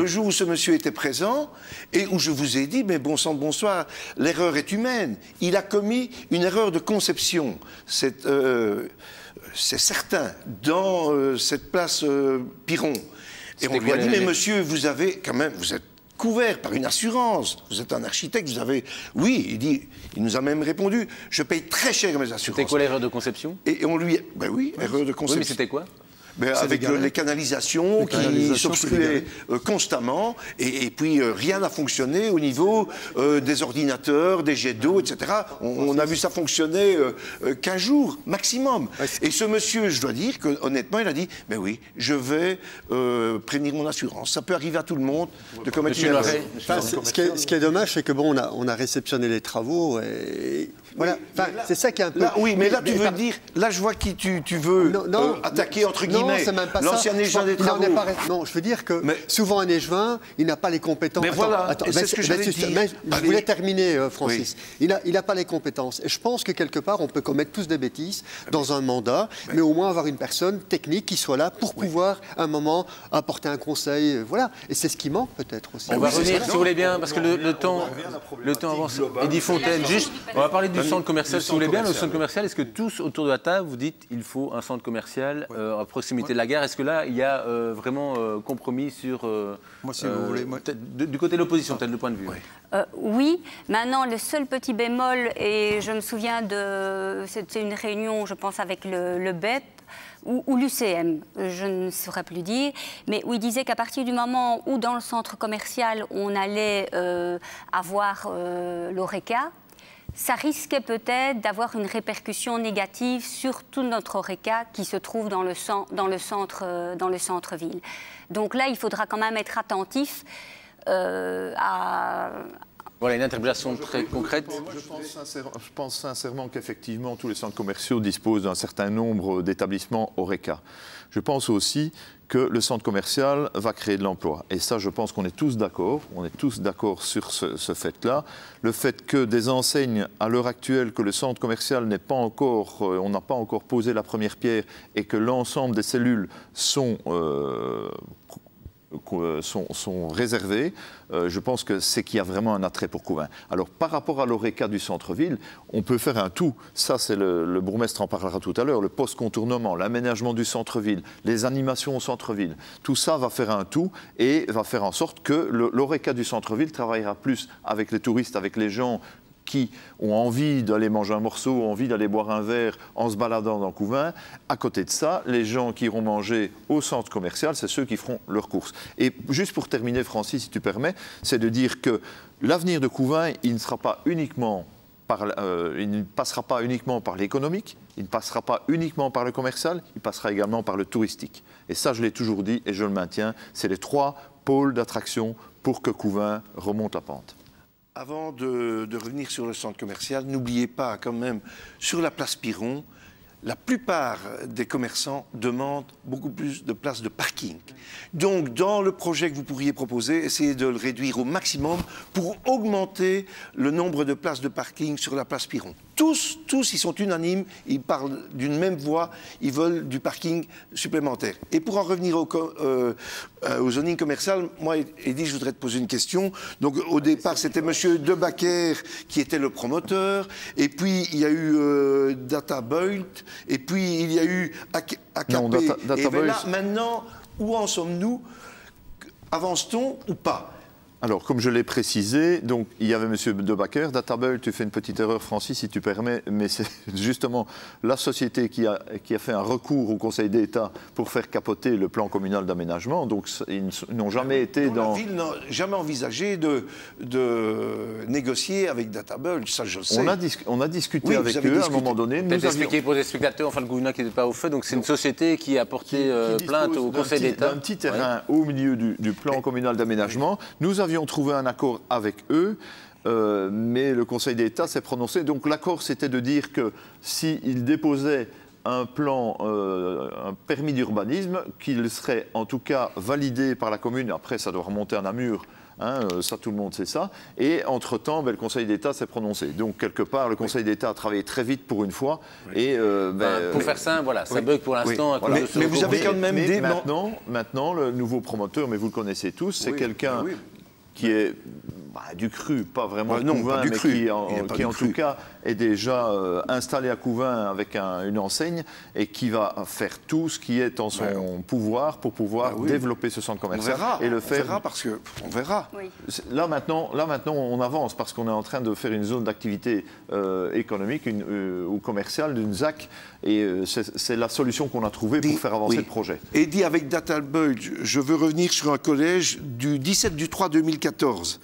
jour où ce monsieur était présent, et où je vous ai dit, mais bon sang de bonsoir, l'erreur est humaine. Il a commis une erreur de conception. C'est certain, dans cette place Piron. Et on lui a dit, mais monsieur, vous êtes couvert par une assurance, vous êtes un architecte, vous avez... Oui, il nous a même répondu, je paye très cher mes assurances. C'était quoi l'erreur de conception? Et on lui... Ben oui, erreur de conception. Oui, mais c'était quoi? Avec les canalisations qui s'obstruaient constamment, et puis rien n'a fonctionné au niveau des ordinateurs, des jets d'eau, etc. On a vu ça fonctionner 15 jours maximum. Et ce monsieur, je dois dire que honnêtement, il a dit, mais oui, je vais prévenir mon assurance. Ça peut arriver à tout le monde de commettre une erreur. Ce qui est dommage, c'est que bon, on a réceptionné les travaux et voilà. Enfin, c'est ça qui est un peu... Oui, mais là, tu veux dire... Là, je vois qui tu veux attaquer, entre guillemets. Non, c'est même pas l'ancien échevin des travaux. Non, je veux dire que souvent un échevin, il n'a pas les compétences. Mais voilà, c'est ce que j'allais dire. Je voulais terminer, Francis. Oui. Il n'a pas les compétences. Et je pense que quelque part, on peut commettre tous des bêtises dans un mandat, mais au moins avoir une personne technique qui soit là pour pouvoir, à un moment, apporter un conseil. Voilà. Et c'est ce qui manque peut-être aussi. On va revenir, si vous voulez bien, parce que le temps avance. Eddy Fontaine, juste, on va parler du centre commercial, si vous voulez bien. Le centre commercial, est-ce que tous autour de la table, vous dites il faut un centre commercial à proximité de la gare? Est-ce que là, il y a vraiment compromis sur... Moi, si vous voulez... Du côté de l'opposition, tel le point de vue. Oui. Maintenant, le seul petit bémol, et je me souviens c'était une réunion, je pense, avec le BEP, ou l'UCM, je ne saurais plus dire, mais où il disait qu'à partir du moment où dans le centre commercial, on allait avoir l'ORECA, ça risquait peut-être d'avoir une répercussion négative sur tout notre ORECA qui se trouve dans le centre-ville. Donc là, il faudra quand même être attentif à... Voilà, une interpellation très concrète. Je pense sincèrement qu'effectivement, tous les centres commerciaux disposent d'un certain nombre d'établissements ORECA. Je pense aussi que le centre commercial va créer de l'emploi. Et ça, je pense qu'on est tous d'accord. On est tous d'accord sur ce fait-là. Le fait que des enseignes, à l'heure actuelle, que le centre commercial n'est pas encore, on n'a pas encore posé la première pierre et que l'ensemble des cellules sont réservées, je pense que c'est qu'il y a vraiment un attrait pour Couvin. Alors, par rapport à l'ORECA du centre-ville, on peut faire un tout. Ça, c'est le bourgmestre en parlera tout à l'heure, le post-contournement, l'aménagement du centre-ville, les animations au centre-ville. Tout ça va faire un tout et va faire en sorte que l'ORECA du centre-ville travaillera plus avec les touristes, avec les gens qui ont envie d'aller manger un morceau, ont envie d'aller boire un verre en se baladant dans Couvin. À côté de ça, les gens qui iront manger au centre commercial, c'est ceux qui feront leurs courses. Et juste pour terminer, Francis, si tu permets, c'est de dire que l'avenir de Couvin, il ne passera pas uniquement par l'économique, il ne passera pas uniquement par le commercial, il passera également par le touristique. Et ça, je l'ai toujours dit et je le maintiens, c'est les 3 pôles d'attraction pour que Couvin remonte la pente. Avant de revenir sur le centre commercial, n'oubliez pas quand même, sur la place Piron, la plupart des commerçants demandent beaucoup plus de places de parking. Donc, dans le projet que vous pourriez proposer, essayez de le réduire au maximum pour augmenter le nombre de places de parking sur la place Piron. Tous, ils sont unanimes, ils parlent d'une même voix, ils veulent du parking supplémentaire. Et pour en revenir au zoning commercial, moi, Eddy, je voudrais te poser une question. Donc, au départ, c'était M. Debacker qui était le promoteur, et puis il y a eu Databolt, et puis il y a eu AKP. Non, et bien là, maintenant, où en sommes-nous? Avance-t-on ou pas? Alors, comme je l'ai précisé, donc, il y avait M. Debacker. Databolt, tu fais une petite erreur, Francis, si tu permets, mais c'est justement la société qui a fait un recours au Conseil d'État pour faire capoter le plan communal d'aménagement. Donc, ils n'ont jamais été dans... La ville n'a jamais envisagé de négocier avec Databolt, ça je sais. On a discuté avec eux à un moment donné. Peut-être expliquer pour les spectateurs, enfin le gouvernement qui n'était pas au fait, donc c'est une société qui a porté plainte au Conseil d'État. Un petit terrain au milieu du plan communal d'aménagement. Nous avions trouvé un accord avec eux, mais le Conseil d'État s'est prononcé. Donc l'accord, c'était de dire que s'ils déposaient un plan, un permis d'urbanisme, qu'il serait en tout cas validé par la commune. Après, ça doit remonter à Namur. Ça, tout le monde sait ça. Et entre-temps, le Conseil d'État s'est prononcé. Donc, quelque part, le Conseil d'État a travaillé très vite pour une fois. Et, pour faire simple, voilà, ça bug pour l'instant. Voilà. Mais vous avez quand même des... Maintenant, le nouveau promoteur, mais vous le connaissez tous, c'est quelqu'un qui est du cru, pas vraiment Couvin, mais qui en tout cas est déjà installé à Couvin avec une enseigne et qui va faire tout ce qui est en son pouvoir pour pouvoir développer ce centre commercial. On verra parce que on verra. Oui. Là maintenant, on avance parce qu'on est en train de faire une zone d'activité économique ou commerciale d'une ZAC et c'est la solution qu'on a trouvée pour faire avancer le projet. Eddy, avec Databolt, je veux revenir sur un collège du 17/3/2014.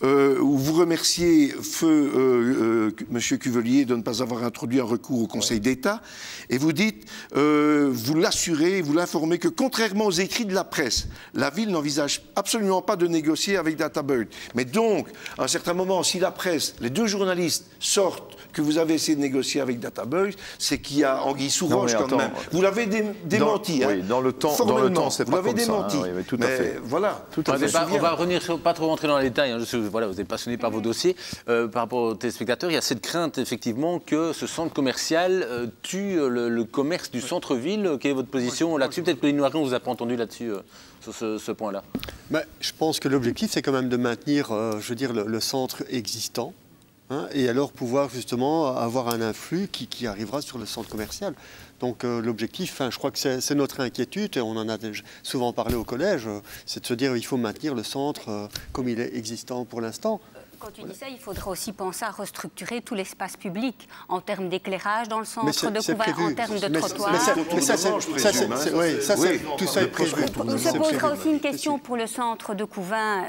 Où vous remerciez feu M. Cuvelier de ne pas avoir introduit un recours au Conseil d'État, et vous dites, vous l'assurez, vous l'informez que contrairement aux écrits de la presse, la ville n'envisage absolument pas de négocier avec Databolt. Mais donc, à un certain moment, si la presse, les 2 journalistes sortent que vous avez essayé de négocier avec Databolt, c'est qu'il y a anguille sous roche quand même. Vous l'avez démenti. Oui, dans le temps, c'est pas comme ça. Oui, tout à fait. Voilà. On va revenir, pas trop rentrer dans les détails. Voilà, vous êtes passionné par vos dossiers. Par rapport aux téléspectateurs, il y a cette crainte, effectivement, que ce centre commercial tue le commerce du centre-ville. Quelle est votre position là-dessus? Peut-être que Pauline Noiron ne vous a pas entendu là-dessus, sur ce point-là. Je pense que l'objectif, c'est quand même de maintenir, le centre existant. Et alors pouvoir justement avoir un influx qui arrivera sur le centre commercial. Donc l'objectif, je crois que c'est notre inquiétude, et on en a souvent parlé au collège, c'est de se dire qu'il faut maintenir le centre comme il est existant pour l'instant. Quand tu dis ça, il faudra aussi penser à restructurer tout l'espace public en termes d'éclairage dans le centre de Couvin, en termes de trottoirs. Tout ça est prévu. On se posera aussi une question pour le centre de Couvin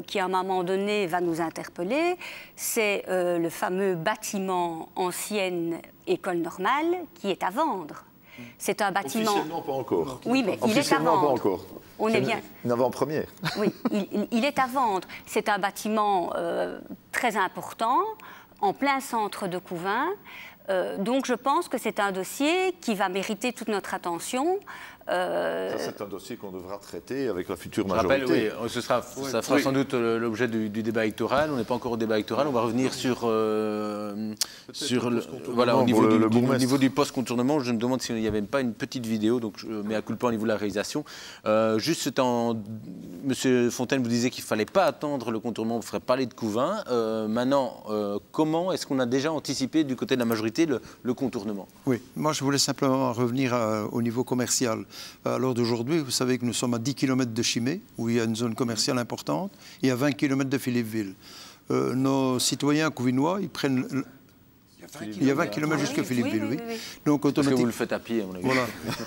qui, à un moment donné, va nous interpeller. C'est le fameux bâtiment ancienne école normale qui est à vendre. C'est un bâtiment... Officiellement pas encore. Oui, mais il est à vendre. Pas encore. On est bien. Une avant-première. Oui, il est à vendre. C'est un bâtiment très important, en plein centre de Couvin. Donc je pense que c'est un dossier qui va mériter toute notre attention. Ça, c'est un dossier qu'on devra traiter avec la future Je majorité. rappelle, oui, ça fera sans doute l'objet du débat électoral. On n'est pas encore au débat électoral. On va revenir sur au niveau du post-contournement. Je me demande s'il n'y avait pas une petite vidéo, donc je mets à culpa au niveau de la réalisation. Monsieur Fontaine, vous disiez qu'il ne fallait pas attendre le contournement, vous ferez parler de Couvin. Maintenant, comment est-ce qu'on a déjà anticipé du côté de la majorité le contournement? Oui, moi je voulais simplement revenir au niveau commercial. À l'heure d'aujourd'hui, vous savez que nous sommes à 10 km de Chimay, où il y a une zone commerciale importante, et à 20 km de Philippeville. Nos citoyens couvinois, ils prennent... Il y a 20 km jusqu'à Philippeville, oui. Donc, Parce que vous le faites à pied, à mon avis. Voilà.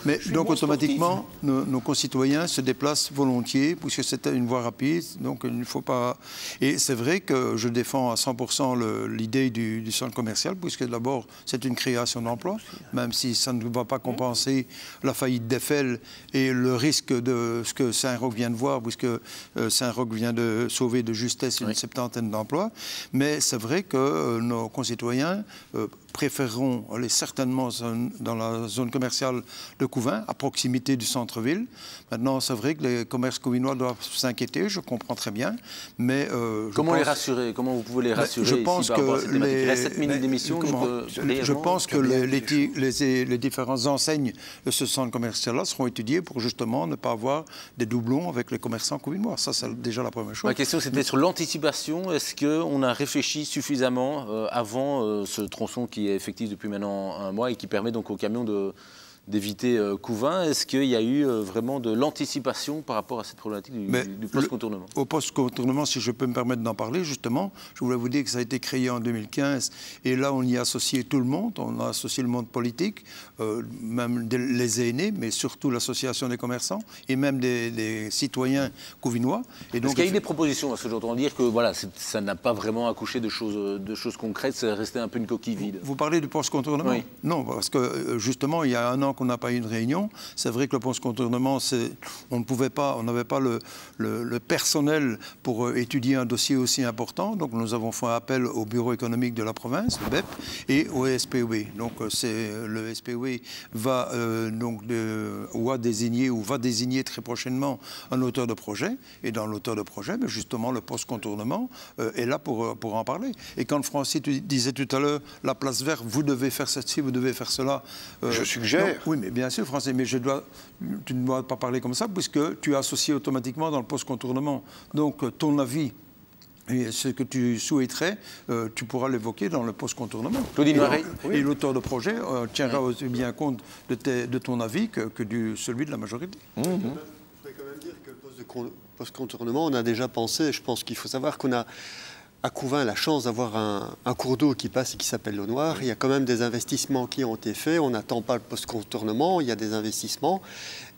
Mais donc automatiquement, nos concitoyens se déplacent volontiers, puisque c'est une voie rapide, donc il ne faut pas... Et c'est vrai que je défends à 100% l'idée du centre commercial, puisque d'abord, c'est une création d'emplois, même si ça ne va pas compenser la faillite d'Eiffel et le risque de ce que Saint-Roch vient de voir, puisque Saint-Roch vient de sauver de justesse une septantaine d'emplois. Mais c'est vrai que nos concitoyens préféreront aller certainement dans la zone commerciale de Couvin, à proximité du centre-ville. Maintenant, c'est vrai que les commerces couvinois doivent s'inquiéter, je comprends très bien, mais... Comment les rassurer? Comment vous pouvez les rassurer? Je pense que il reste 7 minutes d'émission. Je pense que les différentes enseignes de ce centre commercial-là seront étudiées pour justement ne pas avoir des doublons avec les commerçants couvinois. Ça, c'est déjà la première chose. Ma question, c'était sur l'anticipation. Est-ce qu'on a réfléchi suffisamment avant ce tronçon qui est effectif depuis maintenant un mois et qui permet donc aux camions d'éviter Couvin? Est-ce qu'il y a eu vraiment de l'anticipation par rapport à cette problématique du post-contournement? Au post-contournement, si je peux me permettre d'en parler, justement, je voulais vous dire que ça a été créé en 2015 et là, on y a associé tout le monde. On a associé le monde politique, même les aînés, mais surtout l'association des commerçants et même des citoyens couvinois. Est-ce qu'il y a eu des propositions? Parce que j'entends dire que voilà, ça n'a pas vraiment accouché de choses concrètes, c'est resté un peu une coquille vide. Vous parlez du post-contournement? Oui. Non, parce que justement, il y a un an qu'on n'a pas eu une réunion. C'est vrai que le post-contournement, on n'avait pas le personnel pour étudier un dossier aussi important. Donc nous avons fait appel au bureau économique de la province, le BEP, et au SPOE. Donc le SPOE va désigner très prochainement un auteur de projet. Et dans l'auteur de projet, justement, le post-contournement est là pour en parler. Et quand Francis disait tout à l'heure, la place verte, vous devez faire ceci, vous devez faire cela. Je suggère. Non, oui, mais bien sûr, Français, mais tu ne dois pas parler comme ça, puisque tu es associé automatiquement dans le post-contournement. Donc, ton avis et ce que tu souhaiterais, tu pourras l'évoquer dans le post-contournement. Et l'auteur de projet tiendra aussi bien compte de ton avis que celui de la majorité. Je voudrais quand même dire que le post-contournement, on a déjà pensé, je pense qu'il faut savoir qu'on a à Couvin la chance d'avoir un cours d'eau qui passe et qui s'appelle l'eau Noire. Il y a quand même des investissements qui ont été faits. On n'attend pas le post-contournement, il y a des investissements.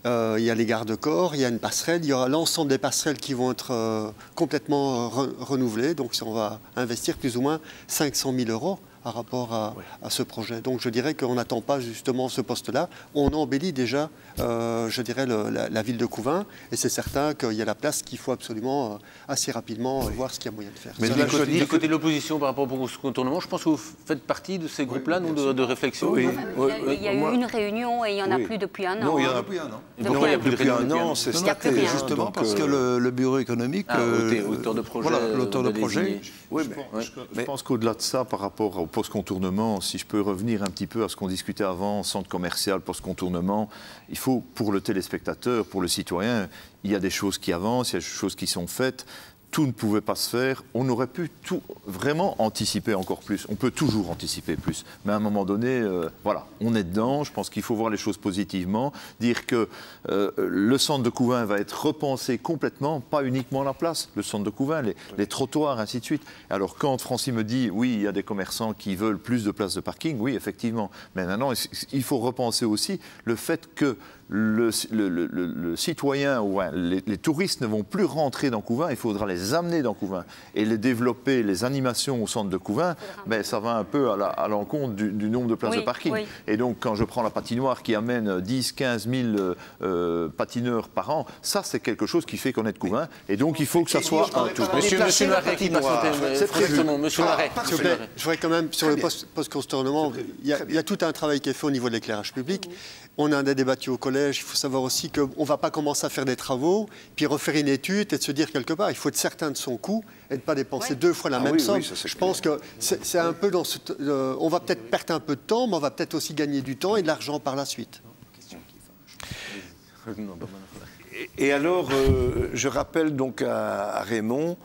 Il y a les garde-corps, il y a une passerelle. Il y aura l'ensemble des passerelles qui vont être complètement renouvelées. Donc on va investir plus ou moins 500 000 € par rapport à ce projet. Donc je dirais qu'on n'attend pas justement ce poste-là. On embellit déjà, je dirais, la ville de Couvin. Et c'est certain qu'il y a la place qu'il faut absolument, assez rapidement, voir ce qu'il y a moyen de faire. Mais du côté de l'opposition par rapport au contournement, je pense que vous faites partie de ces groupes-là, de réflexion. Oui. Il y a eu une réunion et il n'y en a plus depuis un an. Non, il n'y en a plus un an. Pourquoi il n'y a plus de réunion? Non, c'est staté. Justement parce que le bureau économique... auteur de projet. Voilà, l'auteur de projet. Je pense qu'au-delà de ça, par rapport au post-contournement, si je peux revenir un petit peu à ce qu'on discutait avant, centre commercial, post-contournement, il faut, pour le téléspectateur, pour le citoyen, il y a des choses qui avancent, il y a des choses qui sont faites. Tout ne pouvait pas se faire. On aurait pu tout vraiment anticiper encore plus. On peut toujours anticiper plus. Mais à un moment donné, voilà, on est dedans. Je pense qu'il faut voir les choses positivement. Dire que le centre de Couvin va être repensé complètement, pas uniquement la place. Le centre de Couvin, les trottoirs, ainsi de suite. Alors quand Francis me dit, oui, il y a des commerçants qui veulent plus de places de parking, oui, effectivement. Mais maintenant, il faut repenser aussi le fait que le citoyen ou les touristes ne vont plus rentrer dans Couvin, il faudra les amener dans Couvin et les développer, les animations au centre de Couvin, ben, ça va un peu à l'encontre du nombre de places de parking. Oui. Et donc quand je prends la patinoire qui amène 10-15 000 patineurs par an, ça c'est quelque chose qui fait connaître Couvin et donc il faut que ça soit un tout. Monsieur Larrey qui passe c'est prévu. Monsieur Larrey. Je voudrais quand même, sur le post-contournement, il y a tout un travail qui est fait au niveau de l'éclairage public On en a débattu au collège. Il faut savoir aussi qu'on ne va pas commencer à faire des travaux, puis refaire une étude et de se dire quelque part, il faut être certain de son coût et de ne pas dépenser 2 fois la même somme. Oui, je pense que c'est un peu dans ce... on va peut-être perdre un peu de temps, mais on va peut-être aussi gagner du temps et de l'argent par la suite. Et alors, je rappelle donc à Raymond,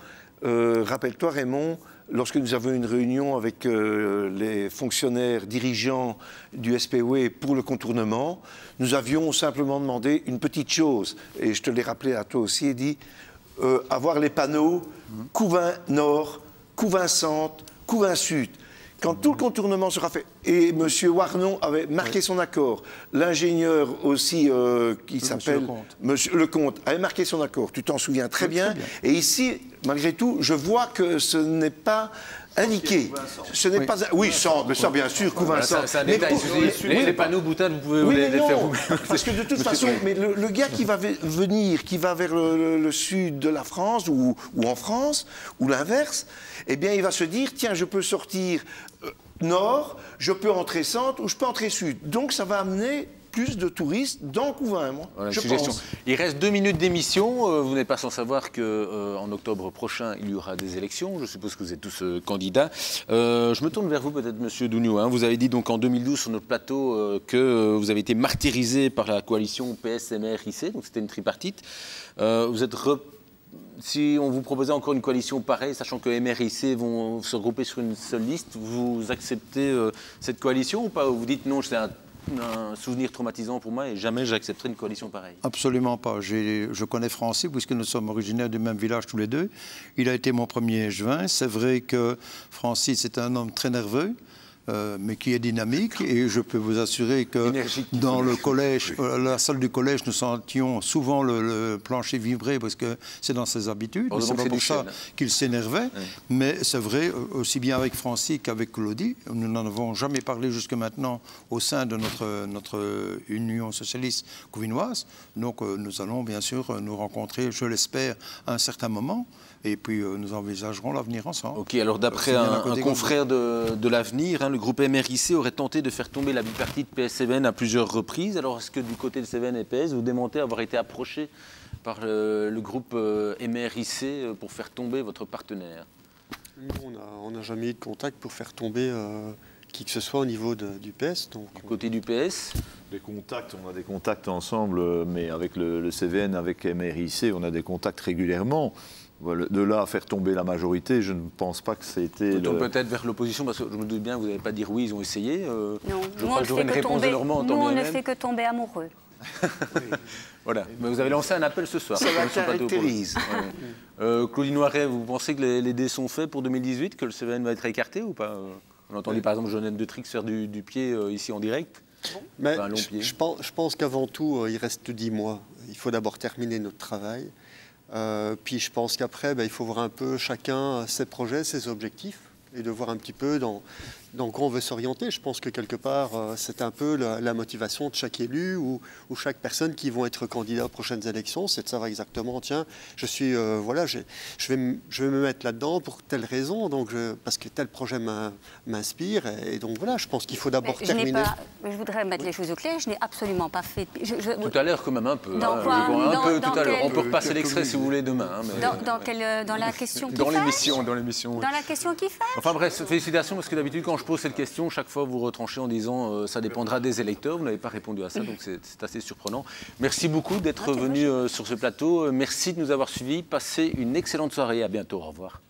rappelle-toi Raymond, lorsque nous avons une réunion avec les fonctionnaires dirigeants du SPOE pour le contournement, nous avions simplement demandé une petite chose, et je te l'ai rappelé à toi aussi, et dit avoir les panneaux Couvin Nord, Couvin Centre, Couvin Sud. Quand tout le contournement sera fait, et M. Warnon avait marqué son accord, l'ingénieur aussi qui s'appelle Monsieur Lecomte avait marqué son accord, tu t'en souviens très bien. Et ici, malgré tout, je vois que ce n'est pas indiqué. Ce n'est pas... Oui, mais ça bien sûr, Couvin Centre. C'est un détail. Les panneaux boutades, vous pouvez les faire vous. Parce que de toute façon, mais le gars qui va venir, qui va vers le sud de la France, ou en France, ou l'inverse, eh bien, il va se dire, tiens, je peux sortir nord, je peux entrer centre, ou je peux entrer sud. Donc, ça va amener plus de touristes dans Couvin, moi, voilà, je pense. Il reste 2 minutes d'émission. Vous n'êtes pas sans savoir qu'en octobre prochain, il y aura des élections. Je suppose que vous êtes tous candidats. Je me tourne vers vous peut-être, Monsieur Dougnou. Vous avez dit donc en 2012 sur notre plateau que vous avez été martyrisé par la coalition PS-MRIC, donc c'était une tripartite. Vous êtes si on vous proposait encore une coalition pareille, sachant que MRIC vont se regrouper sur une seule liste, vous acceptez cette coalition ou pas? Vous dites non, c'est un souvenir traumatisant pour moi et jamais j'accepterai une coalition pareille. Absolument pas. Je connais Francis puisque nous sommes originaires du même village tous les deux. Il a été mon premier juin. C'est vrai que Francis est un homme très nerveux. Mais qui est dynamique, et je peux vous assurer que dans le collège, la salle du collège, nous sentions souvent le plancher vibrer parce que c'est dans ses habitudes. C'est pas pour ça qu'il s'énervait, mais c'est vrai, aussi bien avec Francis qu'avec Claudie, nous n'en avons jamais parlé jusque maintenant au sein de notre Union socialiste couvinoise. Donc nous allons bien sûr nous rencontrer, je l'espère, à un certain moment. Et puis nous envisagerons l'avenir ensemble. Ok, alors d'après un confrère de l'avenir, le groupe MRIC aurait tenté de faire tomber la bipartite PS-CVN à plusieurs reprises. Alors est-ce que du côté de CVN et PS, vous démentez avoir été approché par le groupe MRIC pour faire tomber votre partenaire? On n'a jamais eu de contact pour faire tomber qui que ce soit au niveau du PS. Donc... Du côté du PS? Des contacts, on a des contacts ensemble, mais avec le CVN, avec MRIC, on a des contacts régulièrement. De là à faire tomber la majorité, je ne pense pas que c'était... Peut-être vers l'opposition, parce que je me doute bien que vous n'allez pas dire oui, ils ont essayé. Non, je crois que j'aurai une réponse de leur mot en temps bien même. Nous, on ne fait que tomber amoureux. Voilà, mais vous avez lancé un appel ce soir. Ça la caractérise. Claudie Noiret, vous pensez que les dés sont faits pour 2018, que le CVN va être écarté ou pas? On a entendu par exemple Jeannette de Trix faire du pied ici en direct. Mais un long pied. Je pense qu'avant tout, il reste 10 mois. Il faut d'abord terminer notre travail. Puis je pense qu'après, il faut voir un peu chacun ses projets, ses objectifs, et de voir un petit peu dans quoi on veut s'orienter. Je pense que quelque part, c'est un peu la motivation de chaque élu ou chaque personne qui vont être candidat aux prochaines élections, c'est de savoir exactement, tiens, je suis, voilà, je vais me mettre là-dedans pour telle raison, donc parce que tel projet m'inspire, et donc voilà, je pense qu'il faut d'abord terminer. Je voudrais mettre les choses au clair, je n'ai absolument pas fait... Tout à l'heure, quand même, un peu. On peut repasser l'extrait si vous voulez demain. Dans la question qui Dans l'émission. Dans l'émission. Dans la question qui fait. Enfin bref, félicitations, parce que d'habitude, quand je pose cette question, chaque fois vous retranchez en disant ça dépendra des électeurs. Vous n'avez pas répondu à ça, donc c'est assez surprenant. Merci beaucoup d'être venu sur ce plateau. Merci de nous avoir suivis. Passez une excellente soirée. À bientôt. Au revoir.